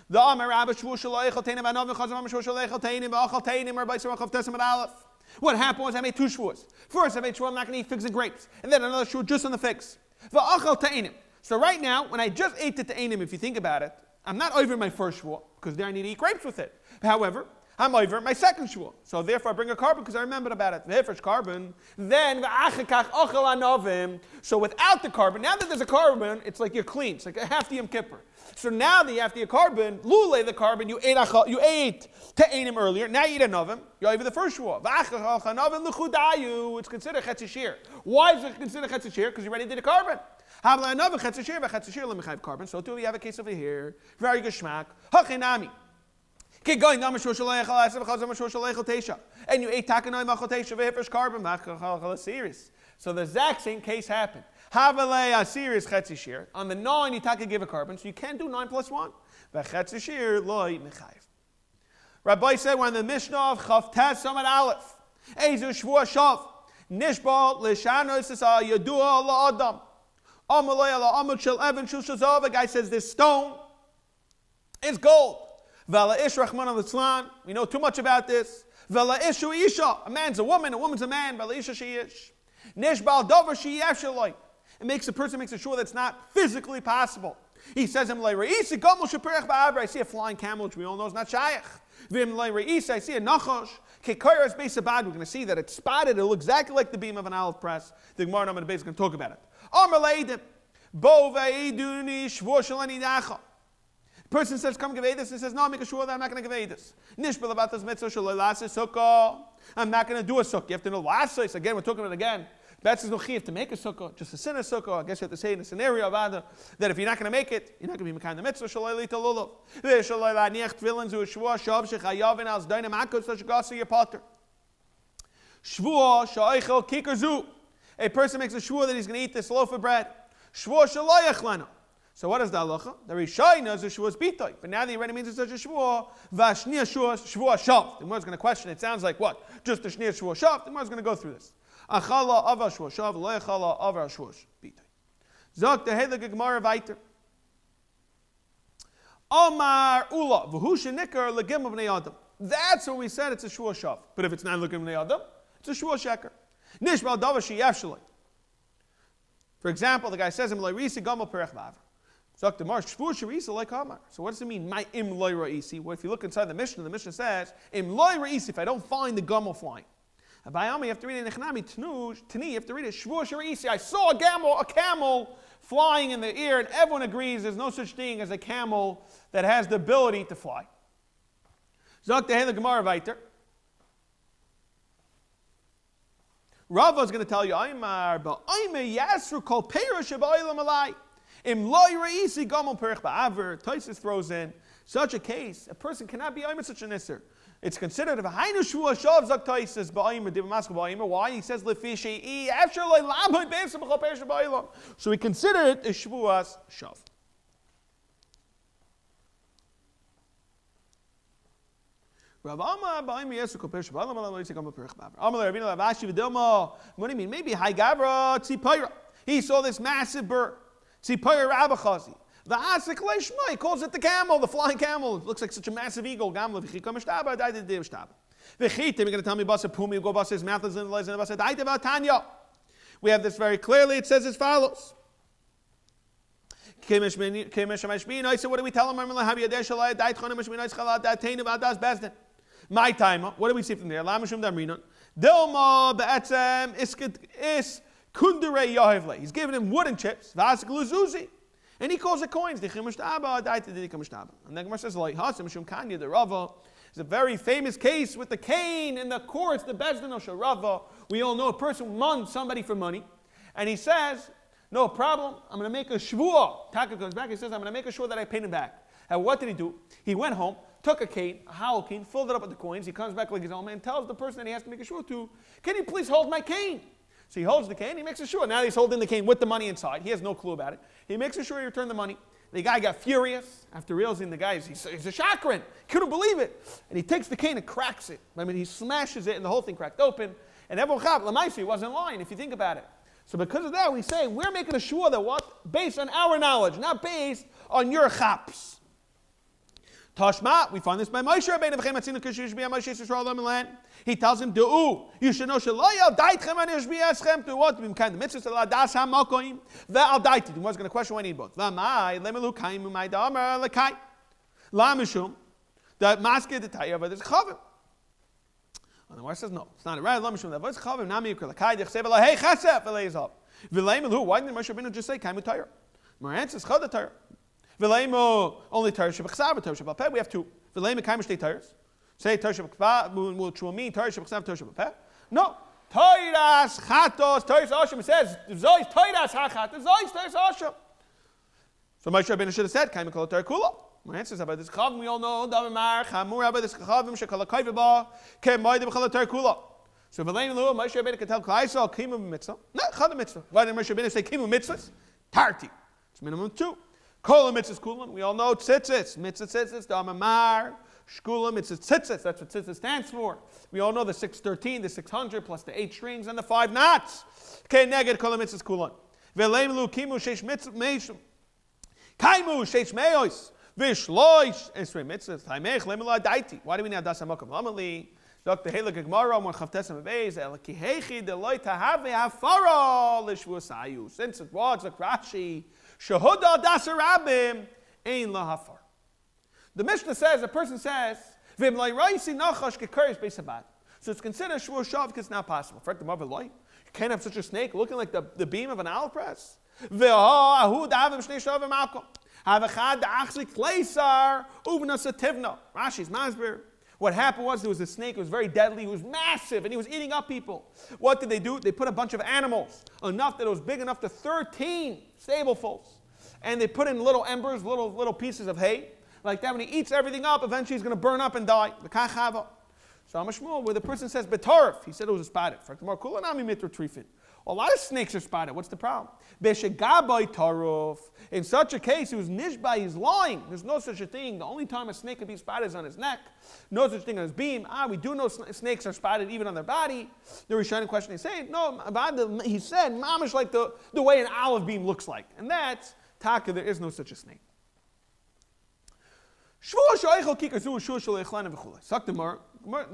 The Amar Rabba shvuah shelo oichel teinim v'anav v'chazam shvuah shelo oichel teinim v'achal teinim or Bais Rachav Tesam at Aleph. What happened was I made 2 shvuahs. First I made sure I'm not going to eat figs and grapes. And then another shvuah just on the figs. V'achal teinim. So right now, when I just ate the teinim, if you think about it, I'm not over my first shvuah, because there I need to eat grapes with it. However, I'm over my second shvuah. So therefore I bring a carbon because I remembered about it. The first carbon. Then so without the carbon, now that there's a carbon, it's like you're clean. It's like a half the Yom Kippur. So now that you have the carbon, lule the carbon, you ate te'enim earlier, now you eat a novim, you're over the first shvuah. It's considered chetzi shear. Why is it considered chetzi shear? Because you already did a carbon. Carbon. So too we have a case over here. Very good shmak. Hachinami. Keep going. And you ate takanoi machotesha v'hifresh carbon series. So the exact same case happened. Havalei series chetzi shear. On the 9 you taka give a carbon, so you can't do 9 plus 1. V'chetzi shear loy mechayiv. Rabbi said we're in the Mishnah of Chav Tes Samad Aleph. Ezu shvuah shav nishbal l'shano sisa yadua la'adam. A guy says this stone is gold. We know too much about this. A man's a woman, a woman's a man. It makes a person makes sure that's not physically possible. He says, I see a flying camel, which we all know is not shaykh. I see a nachash. We're going to see that it's spotted. It looks exactly like the beam of an olive press. The Gemara on the base is going to talk about it. The person says, come give this, and says, no, make a sure that I'm not going to give this. I'm not going to do a sukkah. You have to know last. Again, we're talking about it again. That's no chiyuv to make a sukkah, just a sin of sukkah. I guess you have to say in a scenario about it, that if you're not going to make it, you're not going to be mekayim the mitzvah. Shalei litalulav. Shalei laniach tefillin zu shvuah shav shechayavin al zdaina makos shagasa your potter. Shvuah shaichel kikar zu. A person makes a shvuah that he's going to eat this loaf of bread. Shvuah shalayach lana. So what is the halacha? The Rishai knows the shvuah is bitoi, but now the already means it's such a shvuah. Vashniya shvuah shav. The Gemara is going to question. It sounds like what? Just the shniya shvuah shav. The Gemara is going to go through this. Achala avar shvuah shav, lo achala avar shvuah bitoi. Zok the heilige Gemara weiter. Omar ula v'hu shenikar legim of bnei adam. That's what we said. It's a shvuah shav. But if it's not legim bnei adam, it's a shvuah sheker. Nishbal davar sheyafshalei. For example, the guy says, "Im loyrisi gamal perech v'avar." Zok the marsh shvuah sherisa like Hamar. So what does it mean? My im loyrisi. Well, if you look inside the Mishnah says, "Im loyrisi." If I don't find the gamal flying. Abayami, you have to read it in Nechnami. Tani, you have to read it. Shevuos Yerisi. I saw a camel flying in the air, and everyone agrees there's no such thing as a camel that has the ability to fly. Zok tehel Gemara weiter. Rava is going to tell you, Aymar, but Aymar Yasru kol perish ba'olam alai. Im lo yreisi gamon perich ba'aver. Taisus throws in such a case, a person cannot be Aymar such an isser. It's considered if a hainu shvua shav zok Taisus ba'Aymar div maskal ba'Aymar. Why? He says lefishei after lo lamay be'esim kol perish ba'olam. So we consider it a shvuas shav. What do you mean? Maybe High Gavra Tzipayra. He saw this massive bird. Tzipayra Rabachazi. The Asik Leishma, he calls it the camel, the flying camel. It looks like such a massive eagle. Gamla Vichika Mashtaba, Daita Div Shtaba. Vichita, you're going to tell me Basa Pumi, go Basa his mouth is in the legs and Basa Daita Vatanya. We have this very clearly. It says as follows. I said, what do we tell him? My time. What do we see from there? Dilma be'etzem is kundere yahivle. He's giving him wooden chips. And he calls it coins. And then Gemara says, the Rava. It's a very famous case with the cane in the courts, the Bezdin of Rava. We all know a person won somebody for money. And he says, no problem, I'm going to make a shvuah. Taka goes back, he says, I'm going to make sure that I pay him back. And what did he do? He went home, took a cane, a hollow cane, filled it up with the coins. He comes back like his own man, tells the person that he has to make a shvuah to, can you please hold my cane? So he holds the cane, he makes a shvuah. Now he's holding the cane with the money inside. He has no clue about it. He makes sure he returned the money. The guy got furious after realizing the guy he's a chakran. Couldn't believe it. And he takes the cane and cracks it. I mean, he smashes it and the whole thing cracked open. And everyone chab, Lamaisi wasn't lying if you think about it. So because of that, we say we're making a shvuah that what? Based on our knowledge, not based on your chaps. Tashma, we find this by Moshe Rabbeinu. He tells him, "Do you should know shaloyal daitchem and yishbiaschem to what? We kind of mitzvah das hamakoim. Ve'al daited. He was going to question why I need both. V'mai lemelu kaim u'mai damer lekai. La mishum that maske the tayah but there's chavim. And the Gemara says no, it's not right. La mishum that was chavim nami yikol lekai dichsev la hey chasef v'leizab. V'lemelu. Why didn't Moshe Rabbeinu just say kaim utayah? My answer is chad utayah. V'leimu only Torah shebachsav, Torah shebapeh. We have two. V'leimu kaim shtei Torahs. Say Torah shebachsav, which will mean Torah shebachsav, Torah shebapeh. No. Torahs chatos, Torah Hashem. It says zois Torahs hachatos, zois Torah Hashem. So Moshe Rabbeinu should have said kaim kol Torah kula. My answer is about this chavim. We all know davar mar chamur about this chavim shekol kayveba kem moedim kol Torah kula. So v'leimu Moshe Rabbeinu can tell Klal Yisrael kimu mitzvah. No, chad mitzvah. Why did Moshe Rabbeinu say kimu mitzvahs? Tarti. It's minimum two. Kol mitzvahs kulam. We all know tzitzis. Mitzvah tzitzis. Damamar. Shkulam. Mitzvah tzitzis. That's what tzitzis stands for. We all know the 613, the 600 plus the 8 strings and the 5 knots. Okay, neged kol mitzvahs kulam. Ve'leim lu kimu sheish mitzvah. Kaimu sheish meos. Vishloish. Esrei mitzvahs. Taimech lemela daiti. Why do we need das hamakam? Lamali. Dr. Halak Gemara one Chavtesam Bais El Kihechi Deloy Tahave Hafara Lishvuas Ayu. Since it was a Rashi. Shehuda dasarabim ein lahafar. The Mishnah says, a person says, Vim lai raisi nachash kekurish beisabat. So it's considered shvuah shav because it's not possible. For the mother light, you can't have such a snake looking like the beam of an olive press. Ve'ha ahu davim shnei shavim alkom. Havachad da'achzik leisar uvna sativna. Rashi's masber. What happened was there was a snake. It was very deadly. He was massive, and he was eating up people. What did they do? They put a bunch of animals, enough that it was big enough to 13 stablefuls, and they put in little embers, little pieces of hay, like that. When he eats everything up, eventually he's going to burn up and die. The kachava. So Amashmuel, where the person says betarif, he said it was a spotted. For tomorrow, kulanami mitr trifin. A lot of snakes are spotted. What's the problem? Beshegabay taruf. In such a case, he was nishbay, he's lying. There's no such a thing. The only time a snake can be spotted is on his neck. No such thing on his beam. We do know snakes are spotted even on their body. The Rishonim question, they say, no, he said, mamish like the way an olive beam looks like. And that's, taka, there is no such a snake. The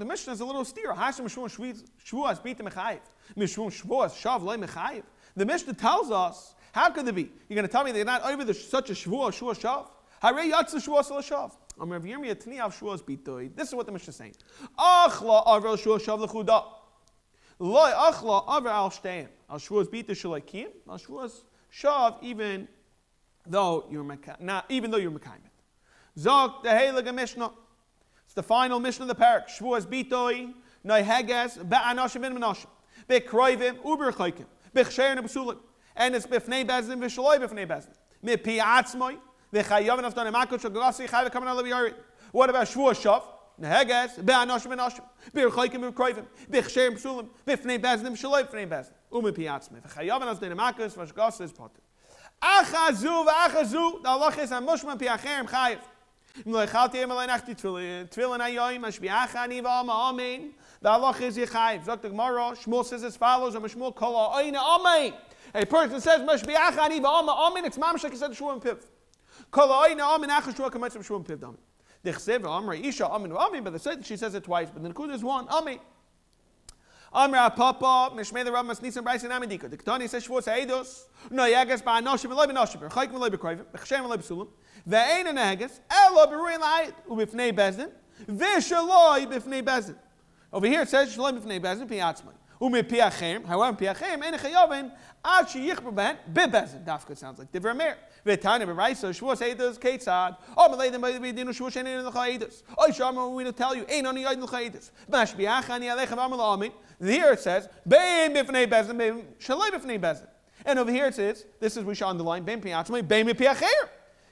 Mishnah is a little steer. The Mishnah tells us, how could it be? You're going to tell me they're not over such a shvuah shav? This is what the Mishnah is saying. Loi achla over al shteim. Al Shevuos bita shalakim. Al Shevuos shav even though you're mekayim. Zok the heilige Mishnah. It's the final Mishnah of the parak. Shevuos bitoi noi heges ba'anoshim v'in menoshim b'kroivim u'berchaykim b'chsherin b'sulim, and it's b'fnei bezdin v'shaloi b'fnei bezdin mipi atzmoi v'chayavin aftan emakot shagasi chayv kaman alav yari. What about Shevuos shav? Neheges ba'anoshim v'noshim b'chaykim b'kroivim b'chsherin b'sulim b'fnei bezdin v'shaloi b'fnei bezdin u'mipi atzmoi v'chayavin aftan emakot shagasi is potter. Achazu v'achazu. The halach is amushman pi acherim chayiv. The halach is yichayiv. Zok the Gemara, Shmuel says as follows, Shmuel kol ha'oina amein. A person says, Mashbiach ani v'ama amein, it's mamash like he said Shmuel and Piv. Kol ha'oina amein, achas Shmuel kamaitz Shmuel and Piv dami. Dichsev v'amrei isha amein v'amein, but she says it twice, but the Nakud is one, amein. Amra Papa, Mishmei the Rav Masnisan Bais and Amidika. The Ketani says Shevuos Eidos. No Yagas by Anoshim and Leibanoshim. Chaykim and Leibakroivim. Bechshem and Leibasulim. Ve'ein and Hagas. Elo Beruin La'ayit. Ubifnei Bezdin. V'shaloi Bifnei Bezdin. Over here it says Shaloi Bifnei Bezdin Piatzmai. Umi Piachem. However, Piachem ain't a Chayovin. Ad Sheyichber Ben Bebezdin. Dafka sounds like Divrei Meir. Ve'tani B'Raisa Shevuos Eidos Keitzad. Oh, Maleidim B'Dinu Shevuos Shein in the Chayidus. Oh, Sharma we will tell you ain't on the Yid Chayidus. Mashbiach ani Alechem Amal Amin. Here it says, Beim b'fnei bezdin, beim shalei b'fnei bezdin. And over here it says, this is we shall underline, Beim pi'atzmai, beim pi'acher.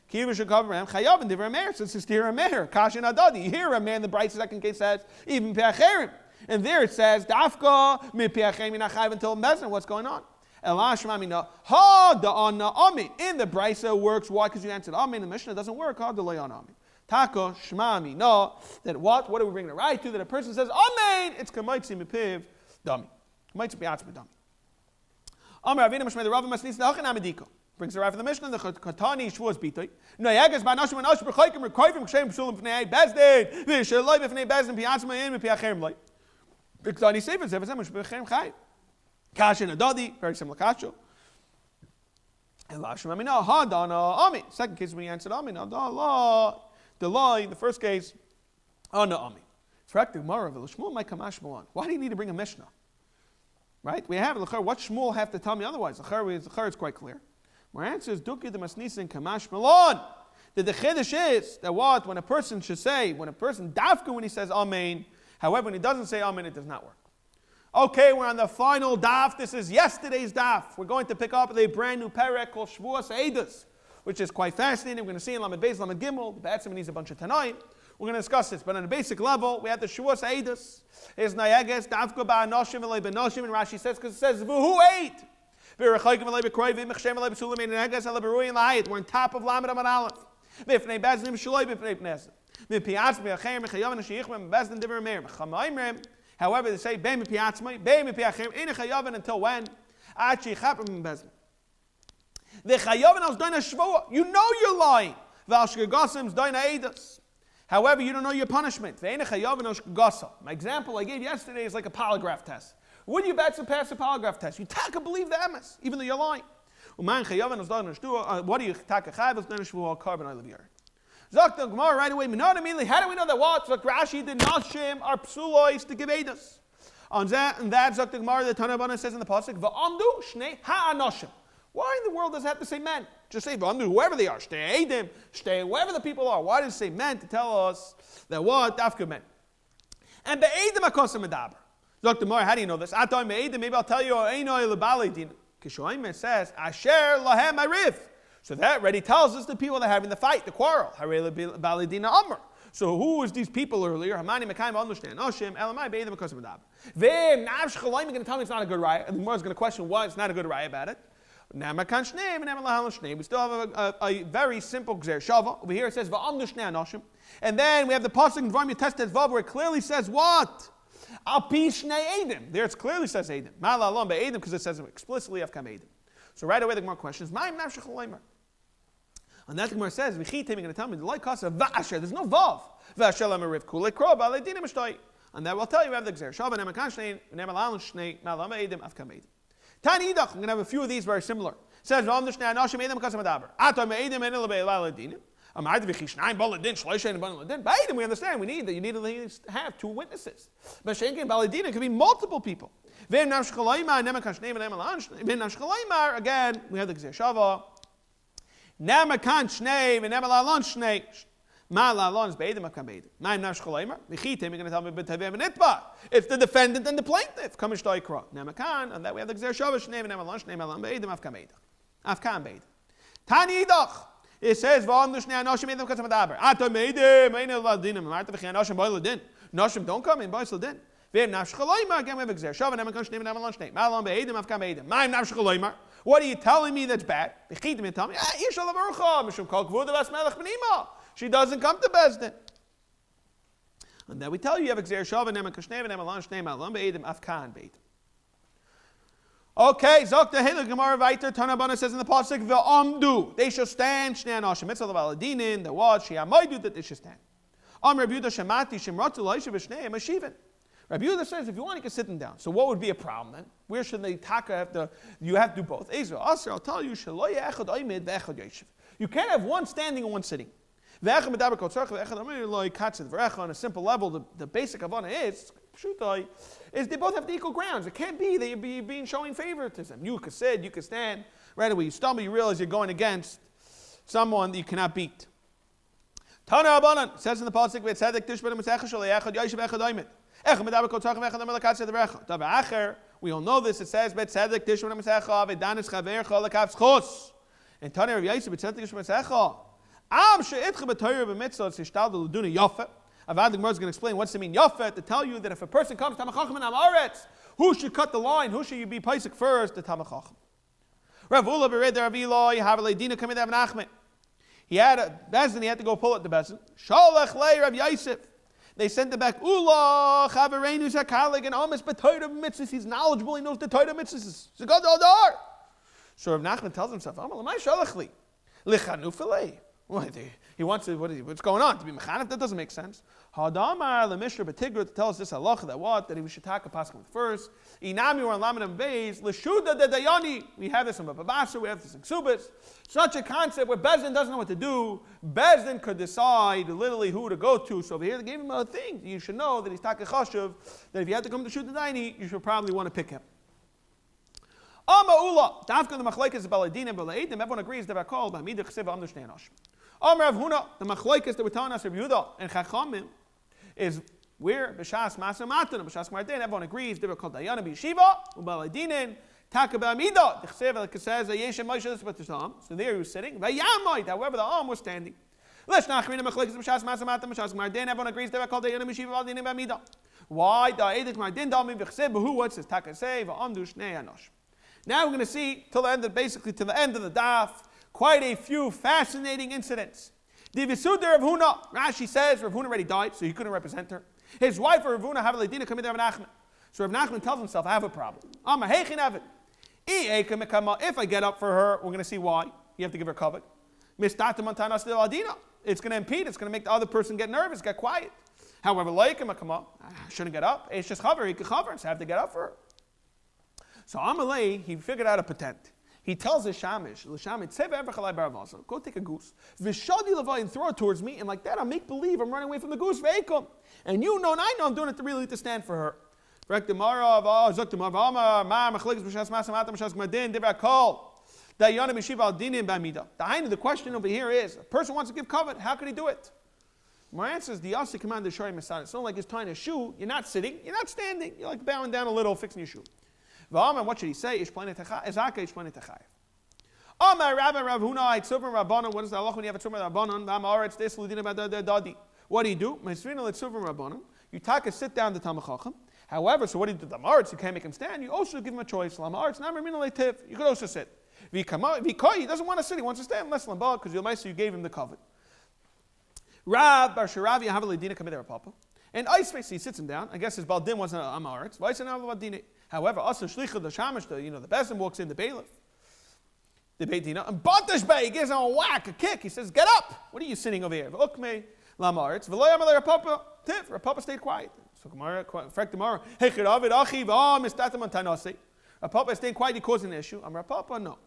Kiva should cover him, chayav and divrei meir. So it's just here a meir, kashin adadi. Here a man, the bright second case says, even pi'acherim. And there it says, dafka, mi pi'acherim, inachayiv until bezdin. What's going on? Elash mamina, ha da'ana amin. In the brisa works, why? Because you answered amin. The Mishnah doesn't work, ha da'layan amin. Taka shmami, no. That what? What are we bringing it right to? That a person says amen. It's kamaitzi mipiv dami. Kamaitzi piatzmi dami. Amar Avinu Mishmei the Rav Masnis the Hachan Amidiko brings it right from the Mishnah. The Katani Shevuos bitoi. No yagas by nashim and nashim b'chaykim rekoivim kshem psulim b'nei bezdin v'shaloi b'nei bezdin piatzmi in piachem loi. Katani sefer zevazem b'chem chai. Kashin adadi very similar kasho. And lashim amina ha dana ami. Second case we answered amin adallah. The law in the first case, oh no, Ami. Why do you need to bring a Mishnah? Right? We have what Shmuel have to tell me otherwise? L'char is quite clear. My answer is Duki the Masnisin Kamash Malon. The Chiddush is that what when a person should say, when a person dafka when he says Amen, however when he doesn't say Amen, it does not work. Okay, we're on the final daf. This is yesterday's daf. We're going to pick up a brand new perek called Shevuos Eidos, which is quite fascinating. We're going to see in Lamed Beis, Lamed Gimel, the Ba'atzim needs a bunch of Tanaim. We're going to discuss this, but on a basic level, we have the Shevuos Eidos. Is Nayages, Dafka Ba'anoshim, V'lei B'noshim, and Rashi says, because it says, V'hu ate. V'rechaykim, V'lei B'kroivim, M'chem, V'lei B'sulim, and Nayages, V'lei B'rui, and L'ayit. We're on top of Lamed Amad Aleph. V'fnei Bezdin, V'shaloi, V'fnei B'nesim. V'piatzmi, V'cheim, V'chayavim, V'shiyichim, V'bezdin, Divrei Meir. V'chamayimrim. However, they say, Beim V'piatzmi, Beim V'piachim, Ein Chayavim, until when? Achi Chapim, V'bezdin. V'chayavim, Als Doina Shvuah. You know you're lying. V'al Doina Eidos. However, you don't know your punishment. My example I gave yesterday is like a polygraph test. Would you bet to pass a polygraph test? You taka believe the emes, even though you're lying. What do you taka chayv? Zok the Gemara right away. Immediately, how do we know that what? Zok Rashi did not shim our psulois to give edus. On that, Zok the Gemara, the Tanabana says in the pasuk, va'amdu shnei ha'anoshim. Why in the world does it have to say men? Just say v'amdu whoever they are. Stay Eidim, stay whoever the people are. Why does it say men to tell us that what? Dafka men. And be'edim akosim medaber. Zok the Gemara, how do you know this? Atam be'edim, maybe I'll tell you, Einoi lebali din. Kishoim says, Asher lahem ariv. So that already tells us the people that are having the fight, the quarrel. So who is these people earlier? Hamani Mekayim understand. Oshim, Elamai, Be'edim, because of Medaber. Vim, Nav Shchalayim, you're going to tell me it's not a good raya. And the Gemara is going to question why it's not a good raya about it. Namakan Shneim, and Namalahal Shneim. We still have a very simple Gzer Shava. Over here it says, Va'amdu Shnei Anoshim. And then we have the pasuk in Dvarim Yotestes Vav where it clearly says what? Al Pi Shnei Eidim. There it clearly says Eidim. Ma'ala Alam Be'edim, because it says explicitly Avkam Eidim. So right away the Gemara questions, Ma'im Nav Shchalayim. And that the Gemara says, "V'chitim," you're going to tell me the light kasa va'asher. There's no vav. Va'asher lemariv kulei krob aleidinim mishtoi. And that will tell you we have the gzer. Shava nemakan shnei nemalan shnei malam eidim afkam eidim. Tani idach. I'm going to have a few of these very similar. It says v'am shnei anoshim eidim kasa madaber. Atam eidim enel be'elal eidim. We understand you need to at least have two witnesses. But Shenkin Baladina could be multiple people. Again, we have the Gzir Shava. Nemakan Shnei, Venemalon Shnei. Malalon is Beidim Akam Beidim. Naim Nash Cholaimar. Vichitim, you're going to tell me B'Taveh V'Nitba. It's the defendant and the plaintiff. Come Shtoi Kra. Nemakan, and that we have the Gzir Shava Shnei, Venemalon Shnei, Malalon Beidim Afkam Beidim. Afkam Beidim. Tani Idach. It says, "V'am Shnei Anoshim Beidim Katzam Adaber." Ata Beidim, Einel Ladinim, Marta V'Chei Anoshim Boil Ladin. Noshim don't come in Boil Ladin. V'Em Nash Cholaimar. Again, we have the Gzir Shava Nemakan Shnei, Venemalon Shnei, Malalon Beidim Afkam Beidim. Naim Nash Cholaimar. What are you telling me that's bad? Vichitim, you tell me, she doesn't come to Bezdin. And then we tell you have a Gzir Shava, Neman Kashnev, Neman Lan Shnei, Malam Beidim, Afkan Beidim. Okay, Zok the Helig Gemara Viter, Tanabana says in the Pasuk, Ve'amdu, they shall stand, Shnei Anoshim, Mitzvah Valadinin, the watch, Shiamaydu, that they should stand. Rabbi Yehuda Shemati, Shemratu, Laisha, V'Shnei, Mashivin. Rabbi Yehuda says, if you want, you can sit them down. So what would be a problem then? Where should the taka have to, you have to do both. I'll tell you, you can't have one standing and one sitting. On a simple level, the basic Havana is they both have the equal grounds. It can't be that you're being showing favoritism. You could sit, you could stand. Right away, you stumble, you realize you're going against someone that you cannot beat. Tana Abanan says in the Pasuk, we all know this. It says, "Bet tzedek tishma mesecha v'danis chavercha lekaf schos." And Tanya Rav Yosef bet tzedek tishma mesecha. Am she'itcha b'toyer b'mitzvah tzishtal l'duna yafet. Avad the Gemara is going to explain what's the mean yafet to tell you that if a person comes to Tamachachim and Amaretz, who should cut the line? Who should you be paisik first? The Tamachachim. Rav Ula bered Rav Eloi havelei dina kamid Rav Nachman. He had a bezin. He had to go pull at the bezin. Shalach lei Rav Yosef. They sent him back. Ula chavereinu zakalig and amis b'toyer b'mitzvahs. He's knowledgeable. He knows the toyer mitzvahs. He's a god dar. So Rav Nachman tells himself, "Amalai shalachli lichanu filei." He wants to, what's going on? To be mechanif? That doesn't make sense. Hadamar lemisher b'tigra to tell us this halacha that we should take a pasuk first. Inami or laminam beis l'shuda de dayani. We have this in Babasa. We have this in Spitz. Such a concept where Bezdin doesn't know what to do. Bezdin could decide literally who to go to. So over here they gave him a thing. You should know that he's taka chashuv. That if you had to come to Shuda Daini, you should probably want to pick him. Ula, Dafka the Machlekes Baladin and Baladin, everyone agrees that I call by Midach Siva understand Ash. Rav Huna, the Machlekes that we're telling us, Rabbi Yehuda and Chachamim, is where B'Shas Masa Matan, B'Shas Martin, everyone agrees they were called Dayana B'Yeshiva, Ubaladinin, Taka B'Amida, the Chsev, like it says, Yeshem Moshe, that's what the Am. So there he was sitting, Vayamite, however the Am was standing. Let's not read the Machlekes B'Shas Masa Matan, B'Shas Martin, everyone agrees they were called Dayana B'Yeshiva, Ubaladinin B'Amida. Why? Da'edik Martin, Dami B'Chsev, B'Hu, what's his Taka Sev, Amdu Shnei Anosh. Now we're going to see, till the end of, basically to the end of the daf, quite a few fascinating incidents. The Visuddha Rav Huna, Rashi says Rav Huna already died, so he couldn't represent her. His wife, Rav Huna, have a ledina come in Rav Nachman. So Rav Nachman tells himself, I have a problem. If I get up for her, we're going to see why. You have to give her covet. It's going to impede, it's going to make the other person get nervous, get quiet. However, I shouldn't get up. It's just cover, he could cover, so I have to get up for her. So Amalei, he figured out a patent. He tells his shamish, go take a goose, and throw it towards me, and like that I'll make believe I'm running away from the goose. And you know, and I know I'm doing it to really to stand for her. The question over here is, a person wants to give covet, how can he do it? My answer is the Yasi command the Shari Masada. It's not like he's tying a shoe, you're not sitting, you're not standing, you're like bowing down a little, fixing your shoe. What should he say? What is the halacha when you have a tzuvah rabbanon? What do you do? You take a sit down to Tamachachim. However, so what do you do to the Maritz? You can't make him stand. You also give him a choice. You could also sit. He doesn't want to sit. He wants to stand. Unless because you gave him the covet. Rab Bar Sharavi have a ledina come there, Papa. And ice face, he sits him down. I guess his baldin wasn't a Maritz. However, also shlicha the shamish, the bezdin walks in the bailiff, the beit dina, and Batash Bey gives him a whack, a kick. He says, "Get up! What are you sitting over here?" V'ukmei lamaritz v'loyam alei Rapapa. Tif, Rapapa stayed quiet. So Gemara, frek tomorrow. Hey, chiravid achi v'am istatam antanasi. Rapapa stayed quiet. He caused an issue. Rapapa no.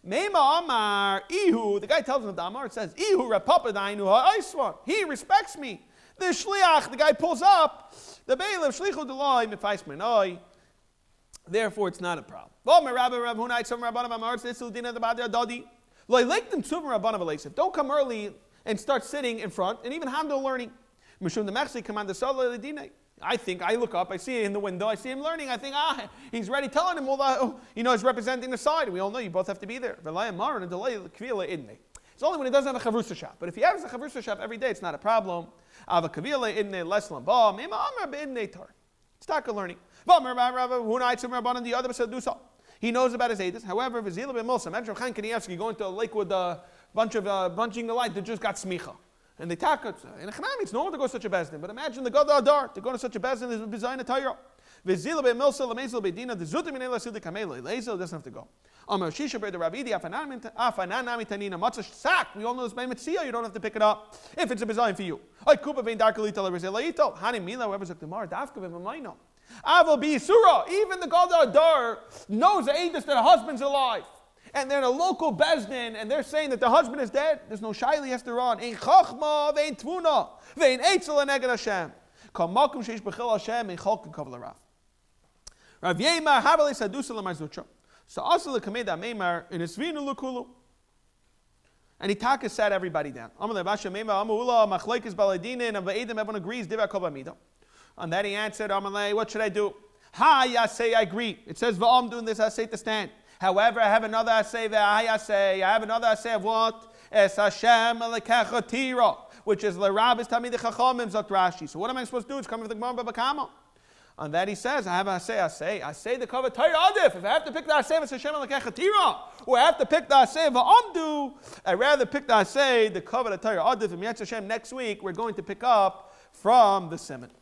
Meima Amar, Ihu, the guy tells him the Amar, it says, Ihu Rapapa Dainu HaIswan. He respects me. The Shliach, the guy pulls up, the Bailiff, Shlichu Deloi, Mefais Menoi. Therefore, it's not a problem. Don't come early and start sitting in front and even handle learning. I think, I look up, I see it in the window, I see him learning, I think, he's ready telling him all that, he's representing the side. We all know you both have to be there. It's only when he doesn't have a chavrusa shop. But if he has a chavrusa shop every day, it's not a problem. It's taka learning. He knows about his edus. However, imagine Chaim Kanievsky going to a lake with a bunch of bunching the light that just got smicha. And they taka. In a Chanami, it's normal to go to such a bezdin. But imagine the Gadol Adar to go to such a bezdin is design a Torah. The zutim doesn't have to go. We all know this by Mitzia, you don't have to pick it up if it's a design for you. Even the Gadol Adar knows the edus that the husband's alive. And they're in a local bezdin, and they're saying that the husband is dead. There's no shaili has to run. Ein chachma, vein tvuna, vein eitzel neged Hashem. Kol makom sheish bechil Hashem, ein chalken kav l'rav. Rav Yemar havelei sadusa l'marzutra. So also the kameda meimar in esvinu l'kulu. And he taka sat everybody down. Amalei vasha meimar amula machlekes baladina and va'edim everyone agrees diva kol b'amida. And then he answered, Amalei, what should I do? I say I agree. It says va'am doing this, I say to stand. However, I have another assay of what? Es Hashem lekechatira, which is l'rabis tamid chachamim zot Rashi. So what am I supposed to do? It's coming from the Gemara Babakama. And then he says, I have an assay. I say the cover Torah adif. If I have to pick the assay of Hashem lekechatira, or I have to pick the assay of Amdu, I'd rather pick the assay the cover the Torah adif. And Yetz Hashem next week we're going to pick up from the Simon.